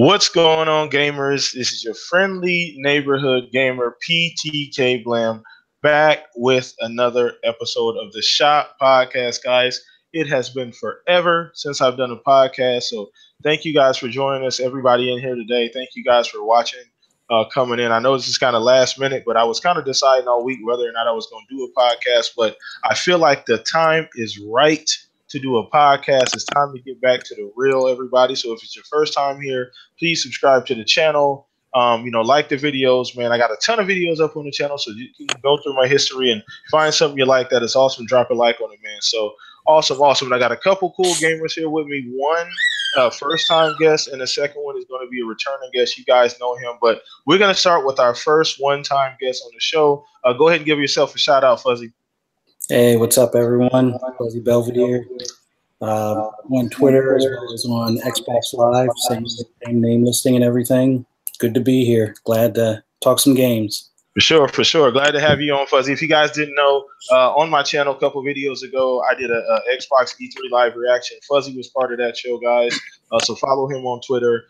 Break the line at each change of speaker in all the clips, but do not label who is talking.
What's going on, gamers? This is your friendly neighborhood gamer, PTK Blam, back with another episode of the Shop Podcast, guys. It has been forever since I've done a podcast, so thank you guys for joining us, everybody in here today. Thank you guys for watching, coming in. I know this is kind of last minute, but I was kind of deciding all week whether or not I was going to do a podcast, but I feel like the time is right to do a podcast. It's time to get back to the real, everybody. So if it's your first time here, please subscribe to the channel. Like the videos, man. I got a ton of videos up on the channel, so you can go through my history and find something you like that is awesome. Drop a like on it, man. So awesome. And I got a couple cool gamers here with me. One first-time guest, and the second one is going to be a returning guest. You guys know him, but we're going to start with our first one-time guest on the show. Go ahead and give yourself a shout-out, Fuzzy.
Hey, what's up, everyone? Fuzzy Belvedere. On Twitter as well as on Xbox Live, same name listing and everything. Good to be here. Glad to talk some games.
For sure. Glad to have you on, Fuzzy. If you guys didn't know, on my channel a couple videos ago, I did a Xbox E3 live reaction. Fuzzy was part of that show, guys. So follow him on Twitter.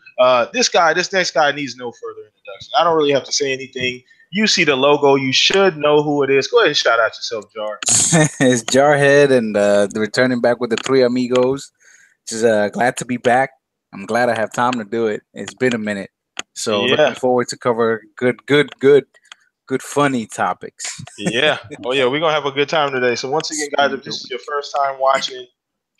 This next guy needs no further introduction. I don't really have to say anything. You see the logo, you should know who it is. Go ahead and shout out yourself, Jar.
It's Jarhead, and returning back with the three amigos. Just glad to be back. I'm glad I have time to do it. It's been a minute, so looking forward to cover good, funny topics.
Yeah. Oh yeah, we're gonna have a good time today. So once again, guys, if this is your first time watching,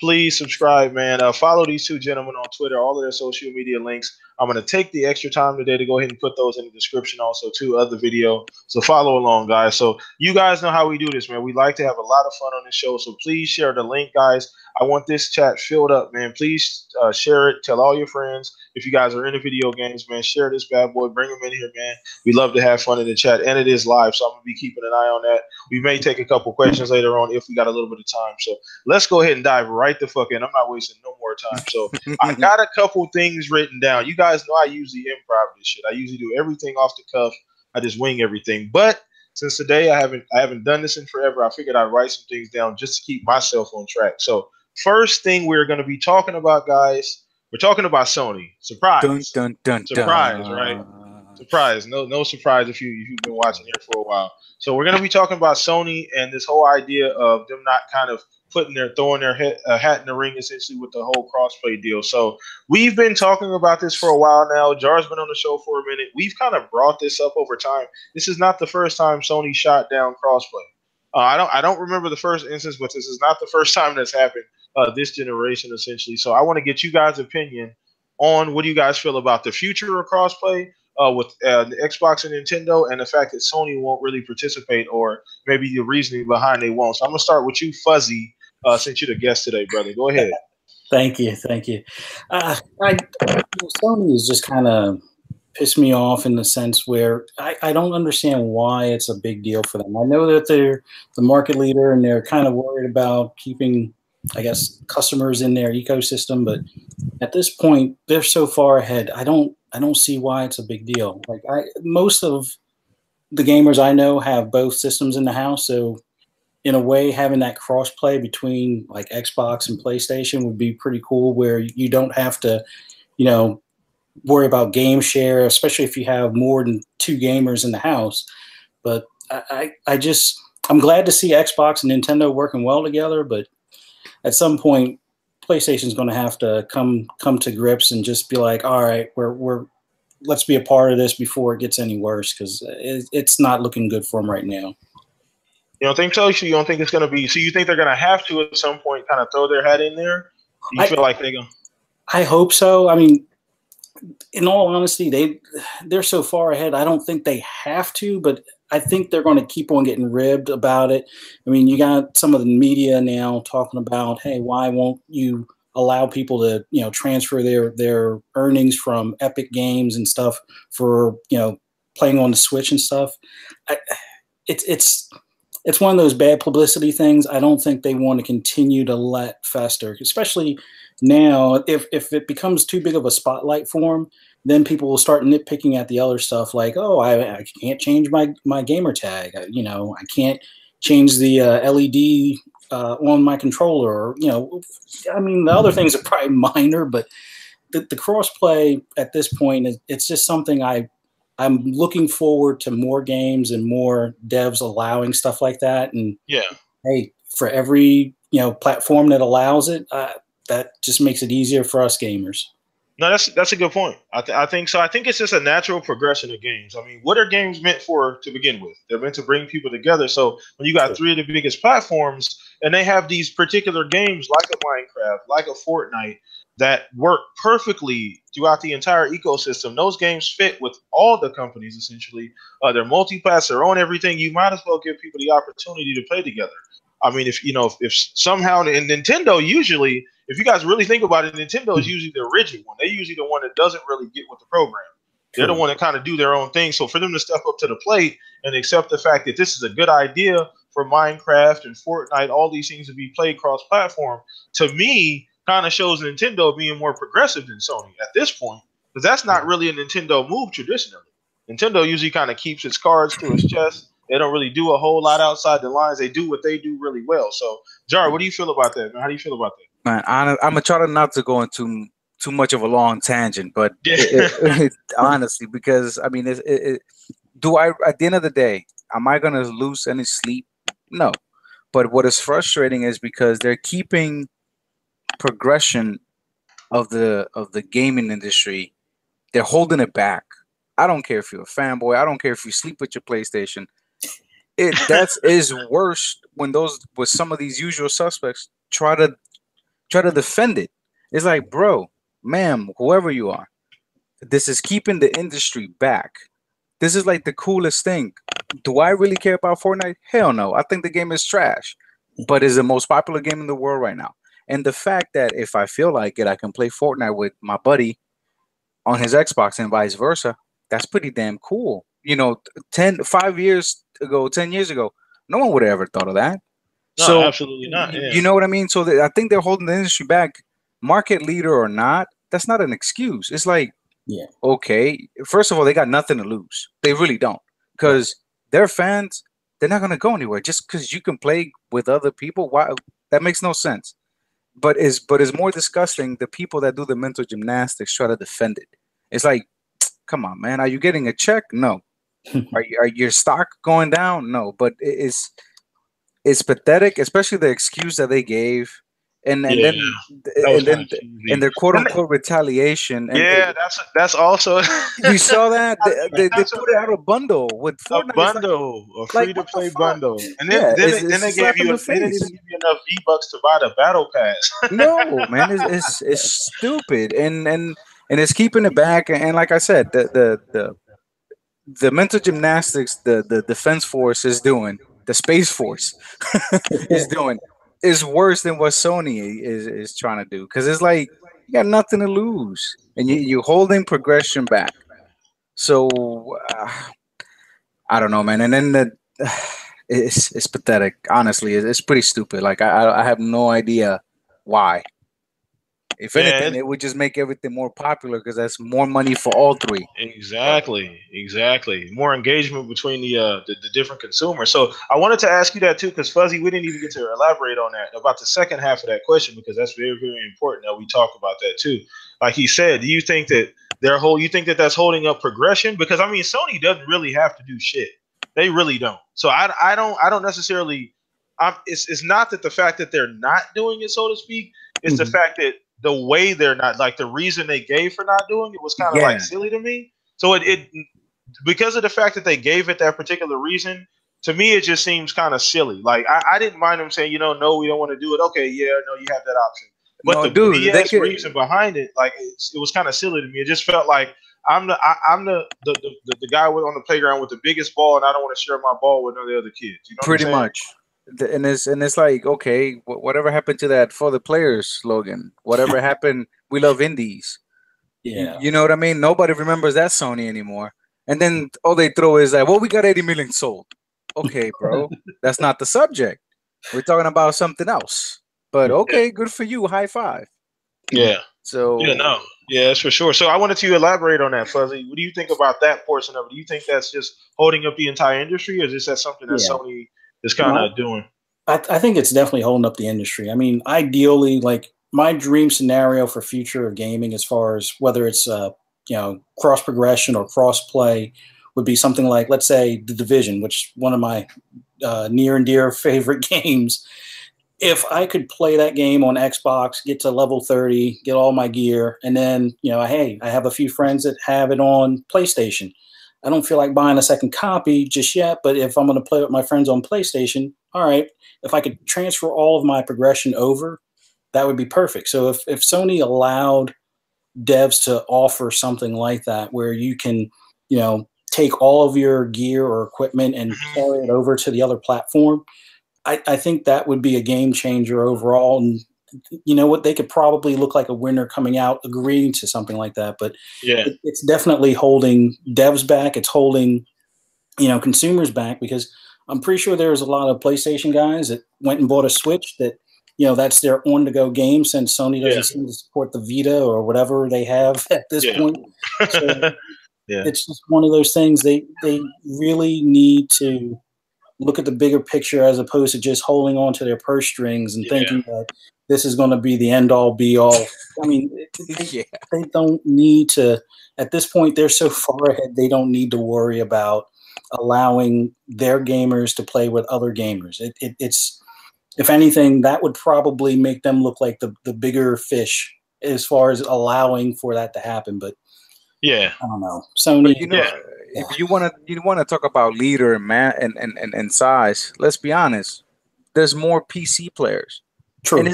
please subscribe, man. Follow these two gentlemen on Twitter. All of their social media links. I'm going to take the extra time today to go ahead and put those in the description also too of the video. So follow along, guys. So you guys know how we do this, man. We like to have a lot of fun on the show. So please share the link, guys. I want this chat filled up, man. Please share it. Tell all your friends. If you guys are into video games, man, share this bad boy. Bring them in here, man. We love to have fun in the chat. And it is live, so I'm going to be keeping an eye on that. We may take a couple questions later on if we got a little bit of time. So let's go ahead and dive right the fuck in. I'm not wasting no more time. So I got a couple things written down. You guys know I usually improv this shit. I usually do everything off the cuff. I just wing everything. But since today I haven't done this in forever, I figured I'd write some things down just to keep myself on track. So first thing we're going to be talking about, guys, we're talking about Sony. Surprise.
Dun, dun,
surprise,
dun.
right? Surprise. No surprise if you've been watching here for a while. So we're going to be talking about Sony and this whole idea of them not kind of throwing their hat in the ring essentially with the whole crossplay deal. So we've been talking about this for a while now. Jar's been on the show for a minute. We've kind of brought this up over time. This is not the first time Sony shot down crossplay. I don't remember the first instance, but this is not the first time that's happened this generation essentially. So I want to get you guys' opinion on what do you guys feel about the future of crossplay with the Xbox and Nintendo, and the fact that Sony won't really participate, or maybe the reasoning behind they won't. So I'm gonna start with you, Fuzzy, since you're the guest today, brother. Go ahead.
Thank you. Sony is just kind of pissed me off in the sense where I don't understand why it's a big deal for them. I know that they're the market leader and they're kind of worried about keeping, I guess, customers in their ecosystem, but at this point they're so far ahead. I don't see why it's a big deal. Like most of the gamers I know have both systems in the house, so in a way having that cross-play between like Xbox and PlayStation would be pretty cool, where you don't have to, worry about game share, especially if you have more than two gamers in the house. But I'm glad to see Xbox and Nintendo working well together, but at some point PlayStation's going to have to come to grips and just be like, all right, let's be a part of this before it gets any worse, because it's not looking good for them right now.
You don't think so? You don't think it's going to be? So you think they're going to have to at some point kind of throw their hat in there? Do you feel like they're going?
I hope so. I mean, in all honesty, they're so far ahead. I don't think they have to, but I think they're going to keep on getting ribbed about it. I mean, you got some of the media now talking about, hey, why won't you allow people to, transfer their earnings from Epic Games and stuff for, playing on the Switch and stuff. It's one of those bad publicity things. I don't think they want to continue to let fester, especially now. If it becomes too big of a spotlight for them, then people will start nitpicking at the other stuff, like, oh, I can't change my gamer tag. I can't change the LED on my controller. I mean, the other things are probably minor, but the crossplay at this point it's just something I'm looking forward to more games and more devs allowing stuff like that. And
yeah,
hey, for every platform that allows it, that just makes it easier for us gamers.
No, that's a good point. I think so. I think it's just a natural progression of games. I mean, what are games meant for to begin with? They're meant to bring people together. So when you got 3 of the biggest platforms and they have these particular games like a Minecraft, like a Fortnite, that work perfectly throughout the entire ecosystem, those games fit with all the companies essentially. They're multi-pass, they're on everything. You might as well give people the opportunity to play together. I mean, if somehow in Nintendo usually, if you guys really think about it, Nintendo is usually the rigid one. They're usually the one that doesn't really get with the program. They're the one that kind of do their own thing. So for them to step up to the plate and accept the fact that this is a good idea for Minecraft and Fortnite, all these things to be played cross-platform, to me, kind of shows Nintendo being more progressive than Sony at this point, because that's not really a Nintendo move traditionally. Nintendo usually kind of keeps its cards to its chest. They don't really do a whole lot outside the lines. They do what they do really well. So, Jar, what do you feel about that, man? How do you feel about that?
Man, I'm gonna try not to go into too much of a long tangent, but honestly, because I mean, do I at the end of the day, am I gonna lose any sleep? No. But what is frustrating is because they're keeping progression of the gaming industry. They're holding it back. I don't care if you're a fanboy. I don't care if you sleep with your PlayStation. That is worse when with some of these usual suspects try to defend it. It's like, bro, ma'am, whoever you are, this is keeping the industry back. This is like the coolest thing. Do I really care about Fortnite? Hell no. I think the game is trash, but it's the most popular game in the world right now. And the fact that if I feel like it, I can play Fortnite with my buddy on his Xbox and vice versa, that's pretty damn cool. 5 years ago, 10 years ago, no one would have ever thought of that.
No,
so
absolutely not. Yeah.
You know what I mean? So I think they're holding the industry back, market leader or not. That's not an excuse. It's like, okay, first of all, they got nothing to lose. They really don't, because their fans, they're not going to go anywhere just because you can play with other people. Why? That makes no sense. But it's more disgusting the people that do the mental gymnastics try to defend it. It's like, come on, man. Are you getting a check? No. Are your stock going down? No. But it's pathetic, especially the excuse that they gave, and then their quote unquote retaliation. And
that's also.
You saw that they put out a bundle with Fortnite.
A free to play bundle, and then they gave you they didn't even give you enough V-Bucks to buy the battle pass.
No, man, it's stupid, and it's keeping it back. And like I said, the mental gymnastics the defense force is doing, the space force is doing, is worse than what Sony is trying to do, because it's like you got nothing to lose and you're holding progression back. So I don't know, man. And then it's pathetic. Honestly, it's pretty stupid. Like I have no idea why. If anything, it would just make everything more popular, because that's more money for all three.
Exactly. More engagement between the different consumers. So I wanted to ask you that too, because Fuzzy, we didn't even get to elaborate on that about the second half of that question, because that's very, very important that we talk about that too. Like he said, do you think that you think that that's holding up progression? Because I mean, Sony doesn't really have to do shit. They really don't. So I don't necessarily. It's not that the fact that they're not doing it, so to speak. It's the fact that the way they're not, like the reason they gave for not doing it was kind of like silly to me. So it because of the fact that they gave it that particular reason, to me it just seems kind of silly. Like I didn't mind them saying, no, we don't want to do it. Okay, no, you have that option. But the BS reason behind it, like it was kind of silly to me. It just felt like I'm the guy on the playground with the biggest ball, and I don't want to share my ball with none of the other kids. You know,
pretty much. And it's like, okay, whatever happened to that for the players slogan? Whatever happened? We love indies.
Yeah,
you know what I mean. Nobody remembers that Sony anymore. And then all they throw is like, well, we got 80 million sold. Okay, bro, that's not the subject. We're talking about something else. But okay, good for you. High five.
Yeah.
So
that's for sure. So I wanted to elaborate on that, Fuzzy. What do you think about that portion of it? Do you think that's just holding up the entire industry, or is that something that Sony is kind of doing?
I think it's definitely holding up the industry. I mean, ideally, like my dream scenario for future of gaming, as far as whether it's cross progression or cross play, would be something like, let's say, The Division, which one of my near and dear favorite games. If I could play that game on Xbox, get to level 30, get all my gear, and then, hey, I have a few friends that have it on PlayStation. I don't feel like buying a second copy just yet, but if I'm going to play with my friends on PlayStation, all right, if I could transfer all of my progression over, that would be perfect. So if Sony allowed devs to offer something like that, where you can, take all of your gear or equipment and carry it over to the other platform, I think that would be a game changer overall. And you know what? They could probably look like a winner coming out agreeing to something like that. But it's definitely holding devs back. It's holding, consumers back, because I'm pretty sure there's a lot of PlayStation guys that went and bought a Switch that, that's their on-the-go game, since Sony doesn't seem to support the Vita or whatever they have at this point. So it's just one of those things. They really need to look at the bigger picture, as opposed to just holding on to their purse strings and thinking that this is going to be the end-all, be-all. I mean, they don't need to. At this point, they're so far ahead, they don't need to worry about allowing their gamers to play with other gamers. It's if anything, that would probably make them look like the bigger fish as far as allowing for that to happen. But I don't know. Sony,
if you want to talk about leader and size, let's be honest. There's more PC players.
True.
And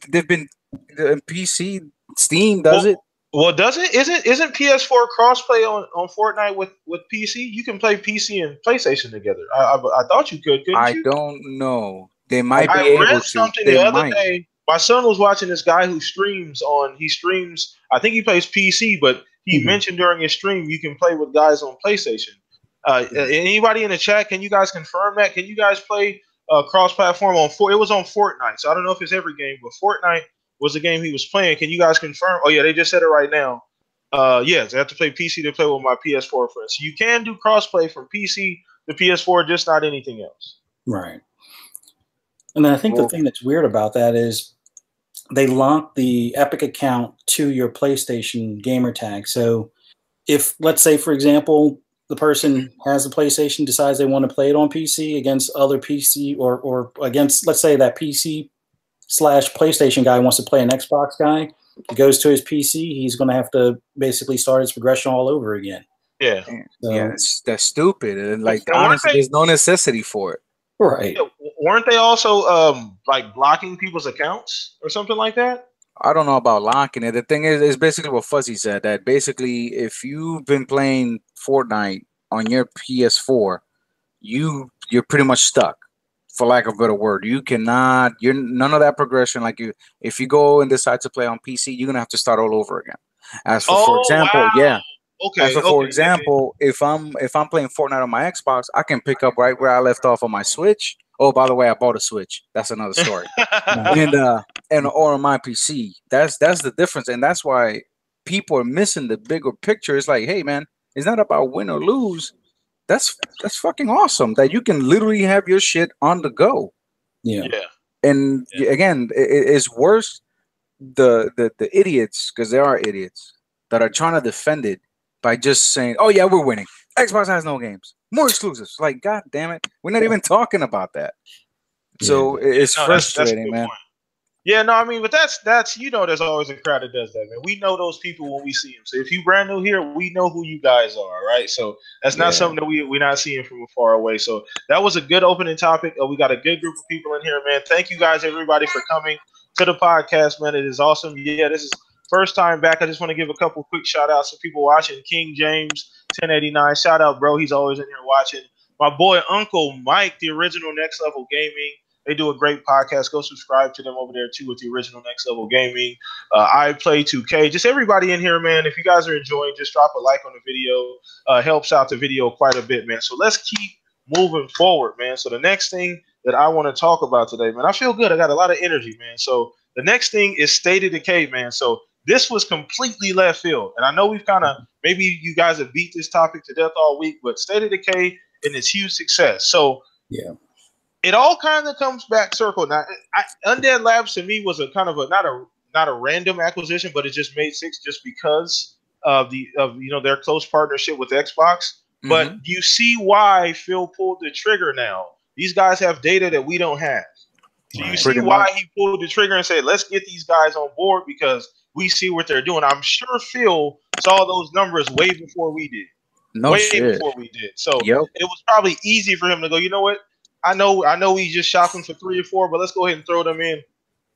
they've been PC. Steam does it.
Well, does it? Isn't PS4 crossplay on Fortnite with PC? You can play PC and PlayStation togetger. I thought you could. Couldn't you?
I don't know. They might be
able to. I read something the other day. My son was watching this guy who streams. I think he plays PC, but he mentioned during his stream you can play with guys on PlayStation. Anybody in the chat? Can you guys confirm that? Can you guys play cross-platform on It was on Fortnite, so I don't know if it's every game, but Fortnite was the game he was playing. Can you guys confirm? Oh yeah, they just said it right now. Yes, I have to play PC to play with my PS4 friends. So you can do crossplay from PC to PS4, just not anything else.
Right. And I think the thing that's weird about that is they lock the Epic account to your PlayStation gamer tag. So if, let's say, for example, the person has the PlayStation, decides they want to play it on PC against other PC or against, let's say, that PC/PlayStation guy wants to play an Xbox guy, he goes to his PC, he's going to have to basically start his progression all over again.
Yeah. That's stupid. And honestly, there's no necessity for it.
Right.
Weren't they also blocking people's accounts or something like that?
I don't know about locking it. The thing is basically what Fuzzy said, that basically if you've been playing Fortnite on your PS4, you're pretty much stuck, for lack of a better word. You're none of that progression. If you go and decide to play on PC, you're gonna have to start all over again. As for example, if I'm playing Fortnite on my Xbox, I can pick up right where I left off on my Switch. Oh, by the way, I bought a Switch. That's another story. or on my PC. That's the difference, and that's why people are missing the bigger picture. It's like, hey, man, it's not about win or lose. That's fucking awesome that you can literally have your shit on the go.
Yeah.
And again, it's worse the idiots, because there are idiots that are trying to defend it by just saying, "Oh yeah, we're winning. Xbox has no games, more exclusives." Like, god damn it, we're not even talking about that. So it's frustrating, man.
Point. Yeah, no, I mean, but that's there's always a crowd that does that, man. We know those people when we see them. So if you brand new here, we know who you guys are, right? So that's not something that we're not seeing from afar away. So that was a good opening topic. We got a good group of people in here, man. Thank you guys, everybody, for coming to the podcast, man. It is awesome. Yeah, this is first time back. I just want to give a couple quick shout outs to people watching. King James 1089, shout out, bro. He's always in here watching. My boy Uncle Mike, the original Next Level Gaming. They do a great podcast. Go subscribe to them over there too with the original Next Level Gaming. I Play 2K. Just everybody in here, man. If you guys are enjoying, just drop a like on the video. Helps out the video quite a bit, man. So let's keep moving forward, man. So the next thing that I want to talk about today, man, I feel good. I got a lot of energy, man. So the next thing is State of Decay, man. So this was completely left field. And I know we've kind of, maybe you guys have beat this topic to death all week, but State of Decay and its huge success. So
yeah. It
all kind of comes back circle. Now, Undead Labs to me was a kind of a not a not a random acquisition, but it just made sense just because of their close partnership with Xbox. But you see why Phil pulled the trigger now. These guys have data that we don't have. So you see why he pulled the trigger and said, let's get these guys on board because we see what they're doing. I'm sure Phil saw those numbers way before we did. Before we did. So it was probably easy for him to go, you know what? I know we just shopping for 3 or 4, but let's go ahead and throw them in.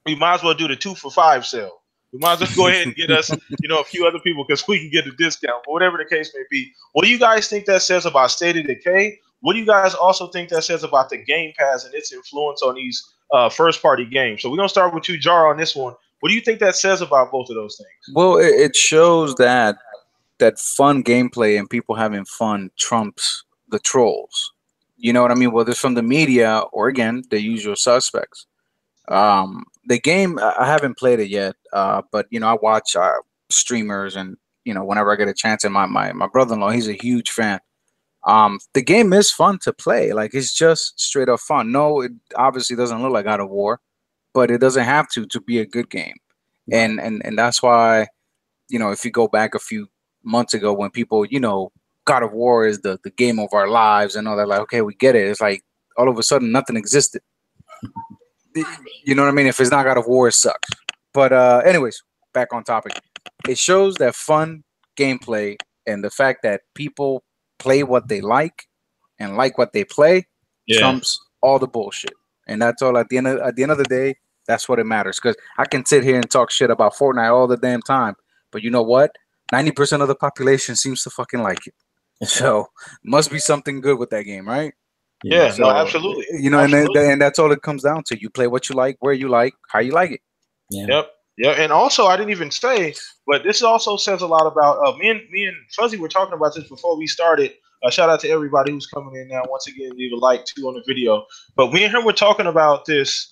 We might as well do the 2 for $5 sale. We might as well go ahead and get us, a few other people because we can get a discount. But whatever the case may be, what do you guys think that says about State of Decay? What do you guys also think that says about the Game Pass and its influence on these first-party games? So we're gonna start with you, Jar, on this one. What do you think that says about both of those things?
Well, it shows that fun gameplay and people having fun trumps the trolls. You know what I mean? Whether it's from the media or, again, the usual suspects. The game, I haven't played it yet, but, I watch streamers and, whenever I get a chance, and my brother-in-law, he's a huge fan. The game is fun to play. Like, it's just straight up fun. No, it obviously doesn't look like God of War, but it doesn't have to be a good game. And that's why, if you go back a few months ago when people, God of War is the game of our lives and all that, like, okay, we get it. It's like all of a sudden nothing existed. You know what I mean? If it's not God of War, it sucks. But anyways, back on topic. It shows that fun gameplay and the fact that people play what they like and like what they play trumps all the bullshit. And that's all. At the end of the day, that's what it matters. Because I can sit here and talk shit about Fortnite all the damn time, but you know what? 90% of the population seems to fucking like it. So must be something good with that game, right?
Yeah,
so,
no, absolutely.
Absolutely. And that's all it comes down to. You play what you like, where you like, how you like it.
Yeah.
Yep. Yeah, and also I didn't even say, but this also says a lot about me and Fuzzy were talking about this before we started. Shout out to everybody who's coming in now. Once again, leave a like too on the video. But me and him were talking about this.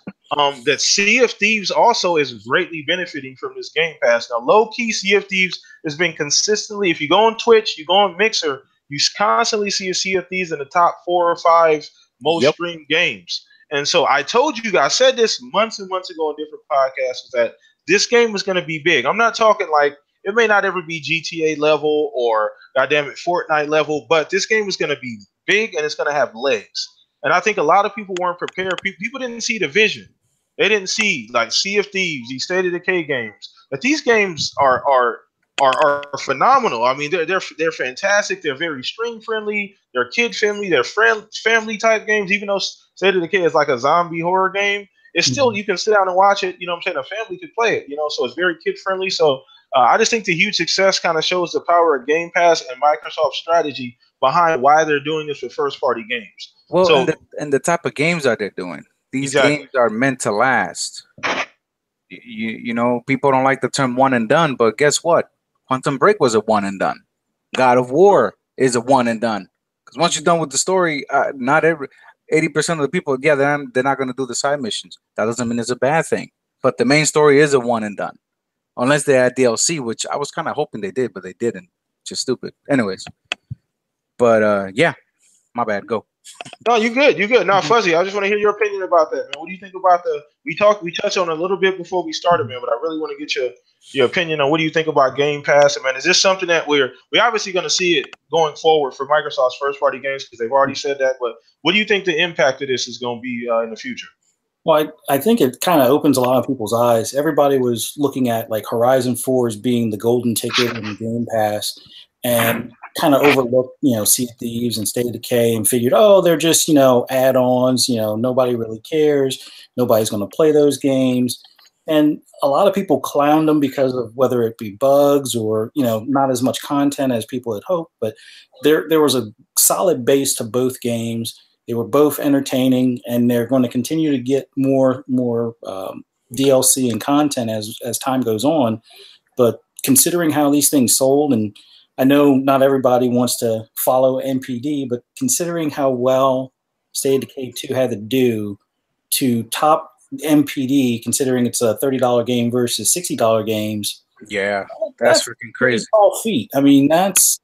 That Sea of Thieves also is greatly benefiting from this Game Pass. Now, low key, Sea of Thieves has been consistently. If you go on Twitch, you go on Mixer, you constantly see a Sea of Thieves in the top 4 or 5 most streamed games. And so I told you guys, I said this months and months ago on different podcasts, that this game was going to be big. I'm not talking like it may not ever be GTA level or goddamn it Fortnite level, but this game was going to be big and it's going to have legs. And I think a lot of people weren't prepared. People didn't see the vision. They didn't see like Sea of Thieves, these State of Decay games. But these games are phenomenal. I mean, they're fantastic. They're very stream friendly. They're kid friendly. They're family type games. Even though State of Decay is like a zombie horror game, it's still, you can sit down and watch it. You know what I'm saying? A family could play it. So it's very kid friendly. So I just think the huge success kind of shows the power of Game Pass and Microsoft's strategy behind why they're doing this with first party games.
Well,
so,
and the type of games that they're doing. These games are meant to last. People don't like the term one and done, but guess what? Quantum Break was a one and done. God of War is a one and done. Because once you're done with the story, not 80% of the people, they're not going to do the side missions. That doesn't mean it's a bad thing. But the main story is a one and done. Unless they had DLC, which I was kind of hoping they did, but they didn't. Just stupid. Anyways. But, my bad. Go.
No, you good. You good. Now, Fuzzy, I just want to hear your opinion about that, man. What do you think about we touched on it a little bit before we started, man, but I really want to get your opinion on what do you think about Game Pass, and man, is this something that we're obviously going to see it going forward for Microsoft's first party games because they've already said that, but what do you think the impact of this is going to be in the future?
Well, I think it kind of opens a lot of people's eyes. Everybody was looking at like Horizon 4 as being the golden ticket in the Game Pass, and kind of overlooked, Sea of Thieves and State of Decay and figured, oh, they're just, add-ons, nobody really cares. Nobody's going to play those games. And a lot of people clowned them because of whether it be bugs or, not as much content as people had hoped. But there was a solid base to both games. They were both entertaining, and they're going to continue to get more DLC and content as time goes on. But considering how these things sold, and I know not everybody wants to follow NPD, but considering how well State of Decay 2 had to do to top NPD, considering it's a $30 game versus $60 games.
Yeah, that's freaking crazy.
Tall feat. I mean, that's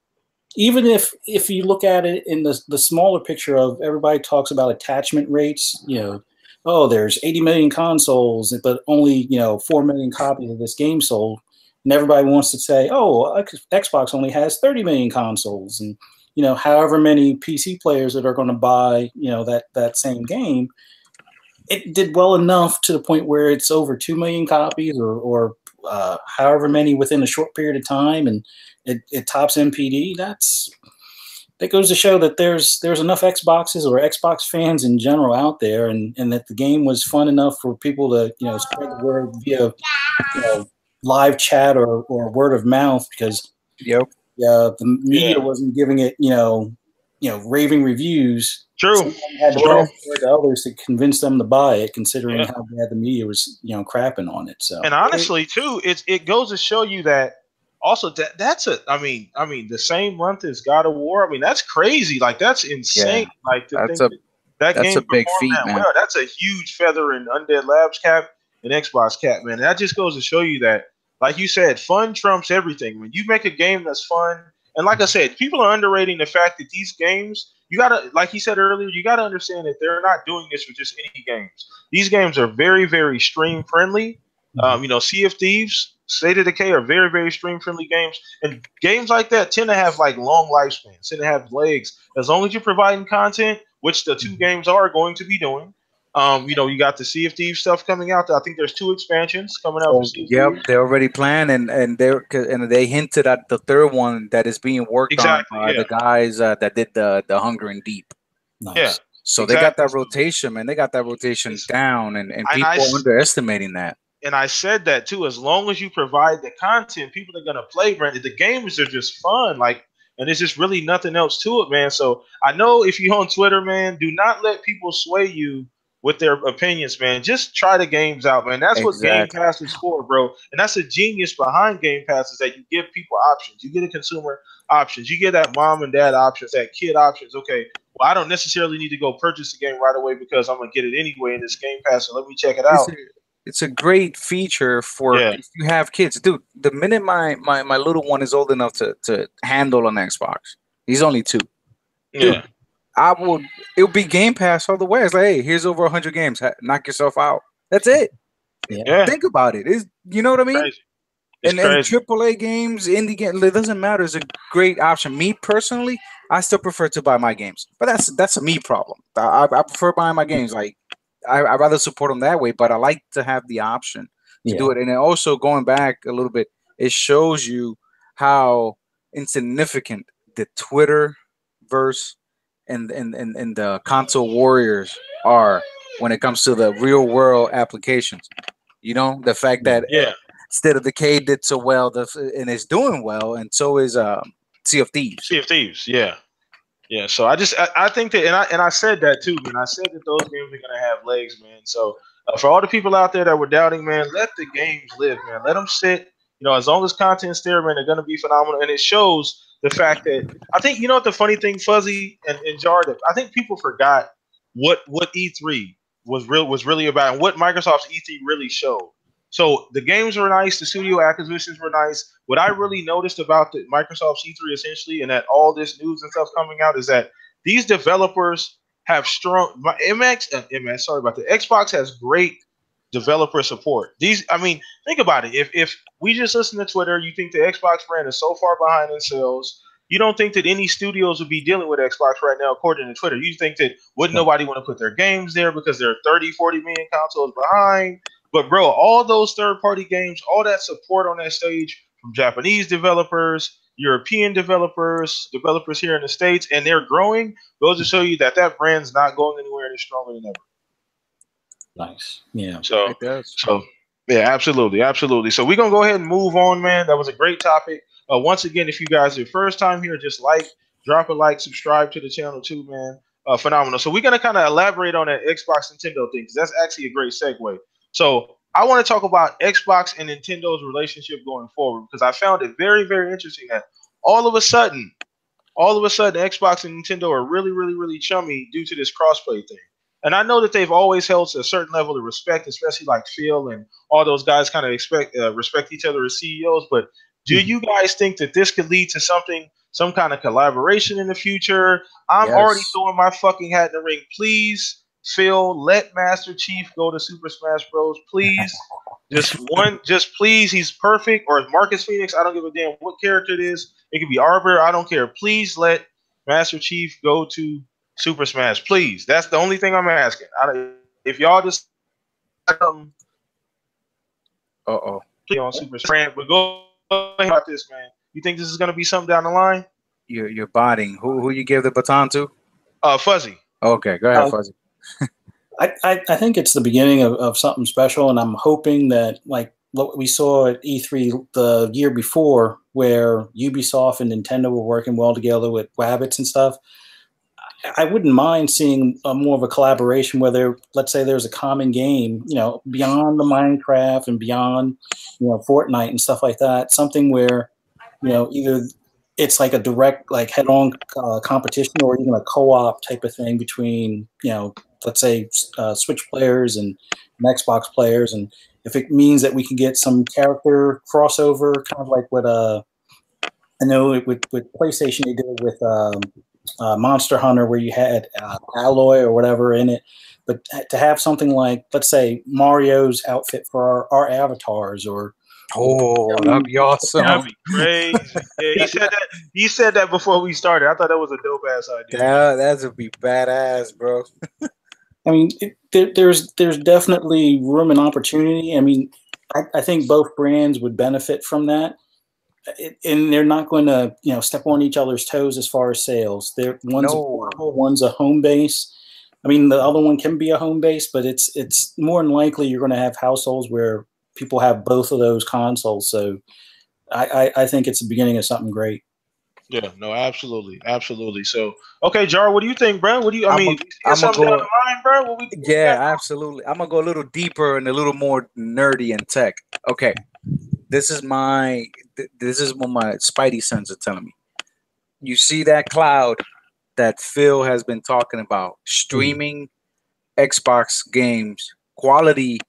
even if you look at it in the smaller picture of everybody talks about attachment rates, oh, there's 80 million consoles, but only 4 million copies of this game sold. And everybody wants to say, oh, Xbox only has 30 million consoles, and however many PC players that are going to buy that same game. It did well enough to the point where it's over 2 million copies, or however many within a short period of time, and it tops MPD. That goes to show that there's enough Xboxes or Xbox fans in general out there, and that the game was fun enough for people to spread the word via live chat or word of mouth, because the media wasn't giving it raving reviews.
True.
Someone had to pass it to others to convince them to buy it, considering how bad the media was crapping on it. So,
and honestly too, it goes to show you that. Also, that's I mean, the same month as God of War. I mean, that's crazy. Like, that's insane.
Yeah,
like, to think that game
a big feat, man.
Well, that's a huge feather in Undead Labs cap and Xbox cap, man. And that just goes to show you that, like you said, fun trumps everything. When you make a game that's fun, and like I said, people are underrating the fact that these games, you gotta, like he said earlier, you gotta understand that they're not doing this for just any games. These games are very, very stream friendly. Sea of Thieves, State of Decay are very, very stream-friendly games, and games like that tend to have like long lifespans, tend to have legs. As long as you're providing content, which the two games are going to be doing. You got the Sea of Thieves stuff coming out. I think there's 2 expansions coming out. For Sea of Thieves.
They're already planned, and they hinted at the third one that is being worked on by the guys that did the Hunger and Deep.
Nice.
Yeah.
So they got that rotation, man. They got that rotation down, and people are underestimating that.
And I said that too. As long as you provide the content, people are gonna play. Brandon, the games are just fun, and there's just really nothing else to it, man. So I know if you're on Twitter, man, do not let people sway you with their opinions, man. Just try the games out, man. That's what Game Pass is for, bro. And that's the genius behind Game Pass, is that you give people options. You get a consumer options. You get that mom and dad options, that kid options. Okay, well, I don't necessarily need to go purchase the game right away because I'm gonna get it anyway in this Game Pass. So let me check it out.
It's a great feature for if you have kids. Dude, the minute my little one is old enough to handle an Xbox, he's only 2. Dude, it'll be Game Pass all the way. It's like, hey, here's over 100 games. Knock yourself out. That's it.
Yeah.
Think about it. You know what I mean?
Crazy.
And AAA games, indie games, it doesn't matter. It's a great option. Me personally, I still prefer to buy my games, but that's a me problem. I prefer buying my games. Like, I'd rather support them that way, but I like to have the option to do it. And then also, going back a little bit, it shows you how insignificant the Twitterverse and the console warriors are when it comes to the real world applications. The fact that State of Decay did so well, and it's doing well, and so is Sea of Thieves.
Sea of Thieves, yeah. Yeah, so I think that, and I said that too, man. I said that those games are gonna have legs, man. So for all the people out there that were doubting, man, let the games live, man. Let them sit. As long as content's there, man, they're gonna be phenomenal. And it shows the fact that I think what the funny thing, Fuzzy and Jar, that I think people forgot what E3 was really about and what Microsoft's E3 really showed. So the games were nice, the studio acquisitions were nice. What I really noticed about the Microsoft's E3 essentially, and that all this news and stuff coming out, is that these developers have strong. The Xbox has great developer support. Think about it. If we just listen to Twitter, you think the Xbox brand is so far behind in sales. You don't think that any studios would be dealing with Xbox right now, according to Twitter. You think that wouldn't nobody want to put their games there because they're 30, 40 million consoles behind. But, bro, all those third-party games, all that support on that stage from Japanese developers, European developers here in the States, and they're growing, goes to show you that brand's not going anywhere and it's stronger than ever.
Nice. Yeah.
So, yeah, absolutely. Absolutely. So we're going to go ahead and move on, man. That was a great topic. Once again, if you guys are first time here, just drop a like, subscribe to the channel too, man. Phenomenal. So we're going to kind of elaborate on that Xbox Nintendo thing, because that's actually a great segue. So I want to talk about Xbox and Nintendo's relationship going forward, because I found it very, very interesting that all of a sudden, Xbox and Nintendo are really, really, really chummy due to this crossplay thing. And I know that they've always held a certain level of respect, especially like Phil and all those guys kind of respect each other as CEOs. But do you guys think that this could lead to some kind of collaboration in the future? I'm already throwing my fucking hat in the ring. Please Phil, let Master Chief go to Super Smash Bros. Please. Just please. He's perfect. Or Marcus Phoenix. I don't give a damn what character it is. It could be Arbor. I don't care. Please let Master Chief go to Super Smash. Please. That's the only thing I'm asking. If y'all just please on Super Smash, but go about this, man. You think this is gonna be something down the line?
You're botting. Who you give the baton to?
Fuzzy.
Okay, go ahead, Fuzzy.
I think it's the beginning of something special, and I'm hoping that, like what we saw at E3 the year before, where Ubisoft and Nintendo were working well together with Wabbits and stuff. I wouldn't mind seeing more of a collaboration where let's say there's a common game, beyond the Minecraft and beyond, Fortnite and stuff like that. Something where, either it's like a direct, like head-on competition, or even a co-op type of thing between, let's say Switch players and Xbox players. And if it means that we can get some character crossover, kind of like what I know with PlayStation they did it with Monster Hunter, where you had Alloy or whatever in it, but to have something like, let's say, Mario's outfit for our avatars, or
that'd be awesome.
That'd be crazy. Yeah, he said that before we started. I thought that was a dope ass idea.
That would be badass, bro.
I mean, there's definitely room and opportunity. I mean, I think both brands would benefit from that. And they're not going to, step on each other's toes as far as sales. One's portable, one's a home base. I mean, the other one can be a home base, but it's more than likely you're going to have households where people have both of those consoles. So I think it's the beginning of something great.
Yeah, no, absolutely. So, okay, Jar, what do you think, bro? What do you? I'm something down the line, bro.
Absolutely. I'm gonna go a little deeper and a little more nerdy in tech. Okay. This is what my spidey sense are telling me. You see that cloud that Phil has been talking about, streaming Xbox games, quality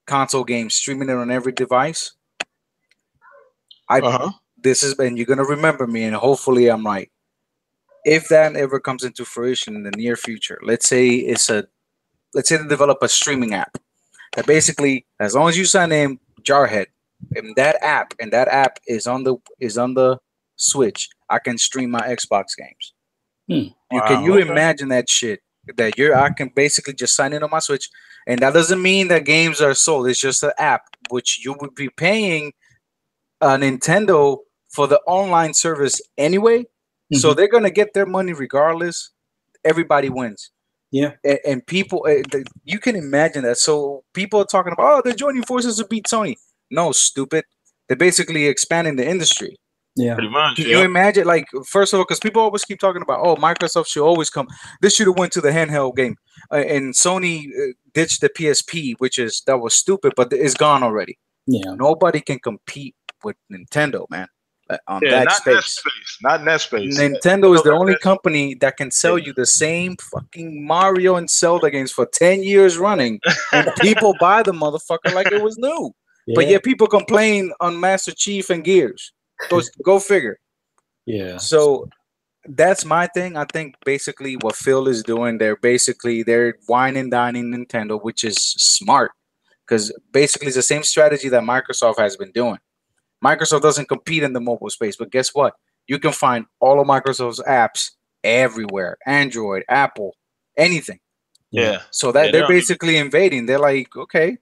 console games, streaming it on every device. This is, and you're gonna remember me, and hopefully I'm right. If that ever comes into fruition in the near future, let's say they develop a streaming app that basically, as long as you sign in Jarhead, and that app is on the Switch, I can stream my Xbox games. Can you imagine that shit? I can basically just sign in on my Switch, and that doesn't mean that games are sold. It's just an app which you would be paying Nintendo for the online service anyway. So they're gonna get their money regardless. Everybody wins.
Yeah,
and people, you can imagine that. So people are talking about, they're joining forces to beat Sony. No, stupid. They're basically expanding the industry.
Yeah.
Pretty much.
Can you imagine, like, first of all, because people always keep talking about, Microsoft should always come. This should have went to the handheld game. And Sony ditched the PSP, that was stupid, but it's gone already.
Yeah.
Nobody can compete with Nintendo, man, on that space.
Not in that space.
Nintendo is the only company that can sell you the same fucking Mario and Zelda games for 10 years running, and people buy the motherfucker like it was new. Yeah. But yet people complain on Master Chief and Gears. Go figure.
Yeah.
So that's my thing. I think basically what Phil is doing, they're wine and dining Nintendo, which is smart, because basically it's the same strategy that Microsoft has been doing. Microsoft doesn't compete in the mobile space, but guess what? You can find all of Microsoft's apps everywhere. Android, Apple, anything.
Yeah.
So that they're basically invading. They're like, okay.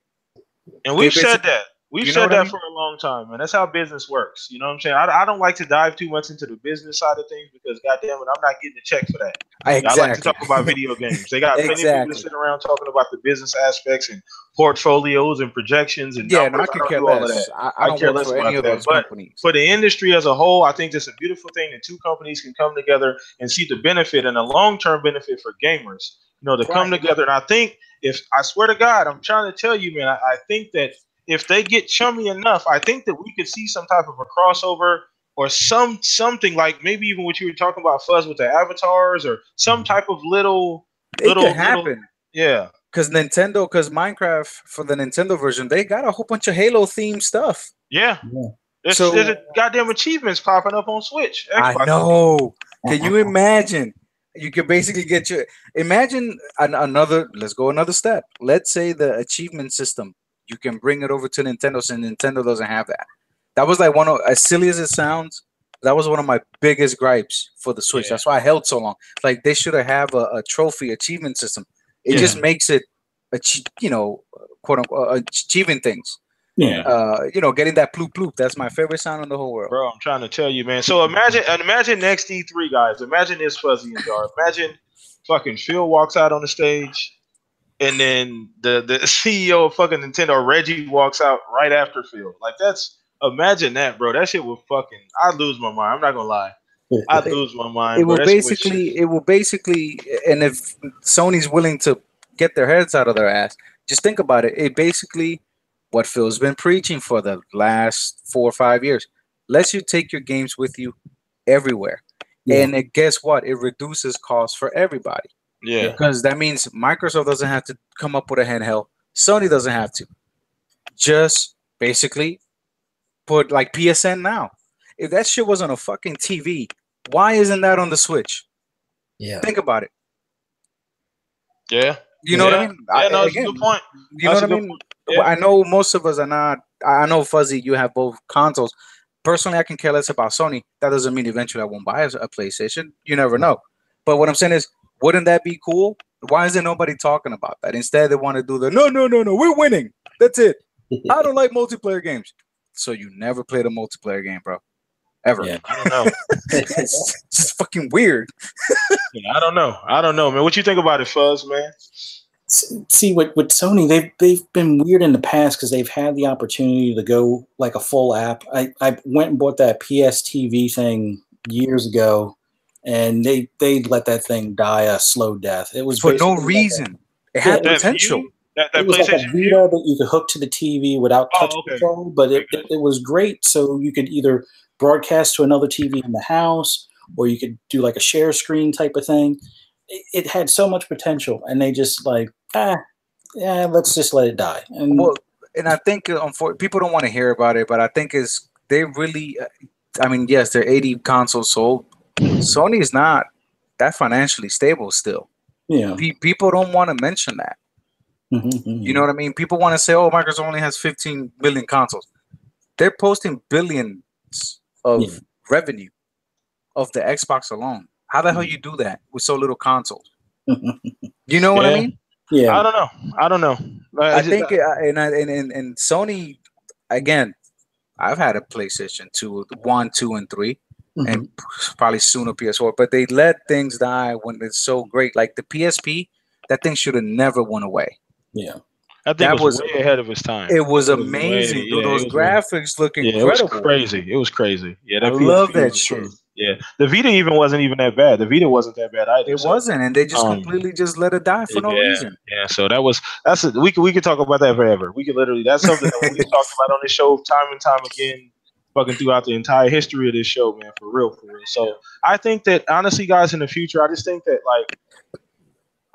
And we've said that. We've said that for a long time, man. That's how business works. You know what I'm saying? I don't like to dive too much into the business side of things because, goddamn it, I'm not getting a check for that.
Exactly.
I like to talk about video games. They got plenty of people to sit around talking about the business aspects and portfolios and projections and numbers.
I could care less. I don't care less for any of those companies.
For the industry as a whole, I think it's a beautiful thing that two companies can come together and see the benefit and a long-term benefit for gamers. To come together. And I think, I swear to God, I'm trying to tell you, man, I think that if they get chummy enough, I think that we could see some type of a crossover or something like maybe even what you were talking about, Fuzz, with the avatars or some type of little.
It could happen.
Yeah.
Because Minecraft for the Nintendo version, they got a whole bunch of Halo themed stuff.
Yeah. There's goddamn achievements popping up on Switch.
Xbox. I know. Can you imagine? You can basically get your. Imagine another. Let's go another step. Let's say the achievement system. You can bring it over to Nintendo, since Nintendo doesn't have that. That was like one of, as silly as it sounds, that was one of my biggest gripes for the Switch.
Yeah.
That's why I held so long. Like they should have a trophy achievement system. It just makes it, quote unquote, achieving things.
Yeah.
Getting that bloop bloop. That's my favorite sound in the whole world.
Bro, I'm trying to tell you, man. So imagine next E3, guys. Imagine this, Fuzzy and Jar. Imagine fucking Phil walks out on the stage, and then the CEO of fucking Nintendo, Reggie, walks out right after Phil. Like imagine that, bro. That shit would fucking. I'd lose my mind. I'm not gonna lie. I'd lose my mind.
It will basically, and if Sony's willing to get their heads out of their ass, just think about it. It basically, what Phil's been preaching for the last 4 or 5 years, lets you take your games with you everywhere. Yeah. And guess what? It reduces costs for everybody.
Yeah.
Because that means Microsoft doesn't have to come up with a handheld. Sony doesn't have to. Just basically put like PSN now. If that shit was on a fucking TV, why isn't that on the Switch?
Yeah.
Think about it.
Yeah.
You know what I mean?
Yeah, that's a good point.
You know what I mean? Yeah. I know most of us are not. I know, Fuzzy, you have both consoles. Personally, I can care less about Sony. That doesn't mean eventually I won't buy a PlayStation. You never know. But what I'm saying is, wouldn't that be cool? Why isn't nobody talking about that? Instead, they want to do the no, we're winning. That's it. I don't like multiplayer games. So you never played a multiplayer game, bro. Ever.
Yeah, I don't know.
It's just fucking weird.
Yeah, I don't know, man. What you think about it, Fuzz, man?
See, with Sony, they've been weird in the past because they've had the opportunity to go like a full app. I went and bought that PS TV thing years ago, and they let that thing die a slow death. It was
for no reason. It had potential.
It was like a Vita that you could hook to the TV without touch control, but it was great. So you could either broadcast to another TV in the house, or you could do like a share screen type of thing. It had so much potential, and they just like, let's just let it die.
And I think people don't want to hear about it, but I think they really, I mean, yes, they're 80 consoles sold. Sony is not that financially stable still.
Yeah,
people don't want to mention that. You know what I mean? People want to say, "Oh, Microsoft only has 15 billion consoles." They're posting billions of revenue of the Xbox alone. How the hell you do that with so little consoles? You know what I mean?
Yeah,
I don't know.
I think and Sony, again, I've had a PlayStation 2, 1, 2, and 3, and probably soon a PS4. But they let things die when it's so great. Like the PSP, that thing should have never went away.
Yeah.
I think it was way ahead of its time.
It was amazing. Those graphics look incredible.
It was crazy. It was crazy. Yeah,
I love that shit.
Yeah, the Vita even wasn't even that bad. The Vita wasn't that bad either.
It wasn't, and they just completely just let it die for no reason.
Yeah, so we could talk about that forever. We could literally, that's something that we've talked about on this show time and time again, fucking throughout the entire history of this show, man, for real. So I think that honestly, guys, in the future, I just think that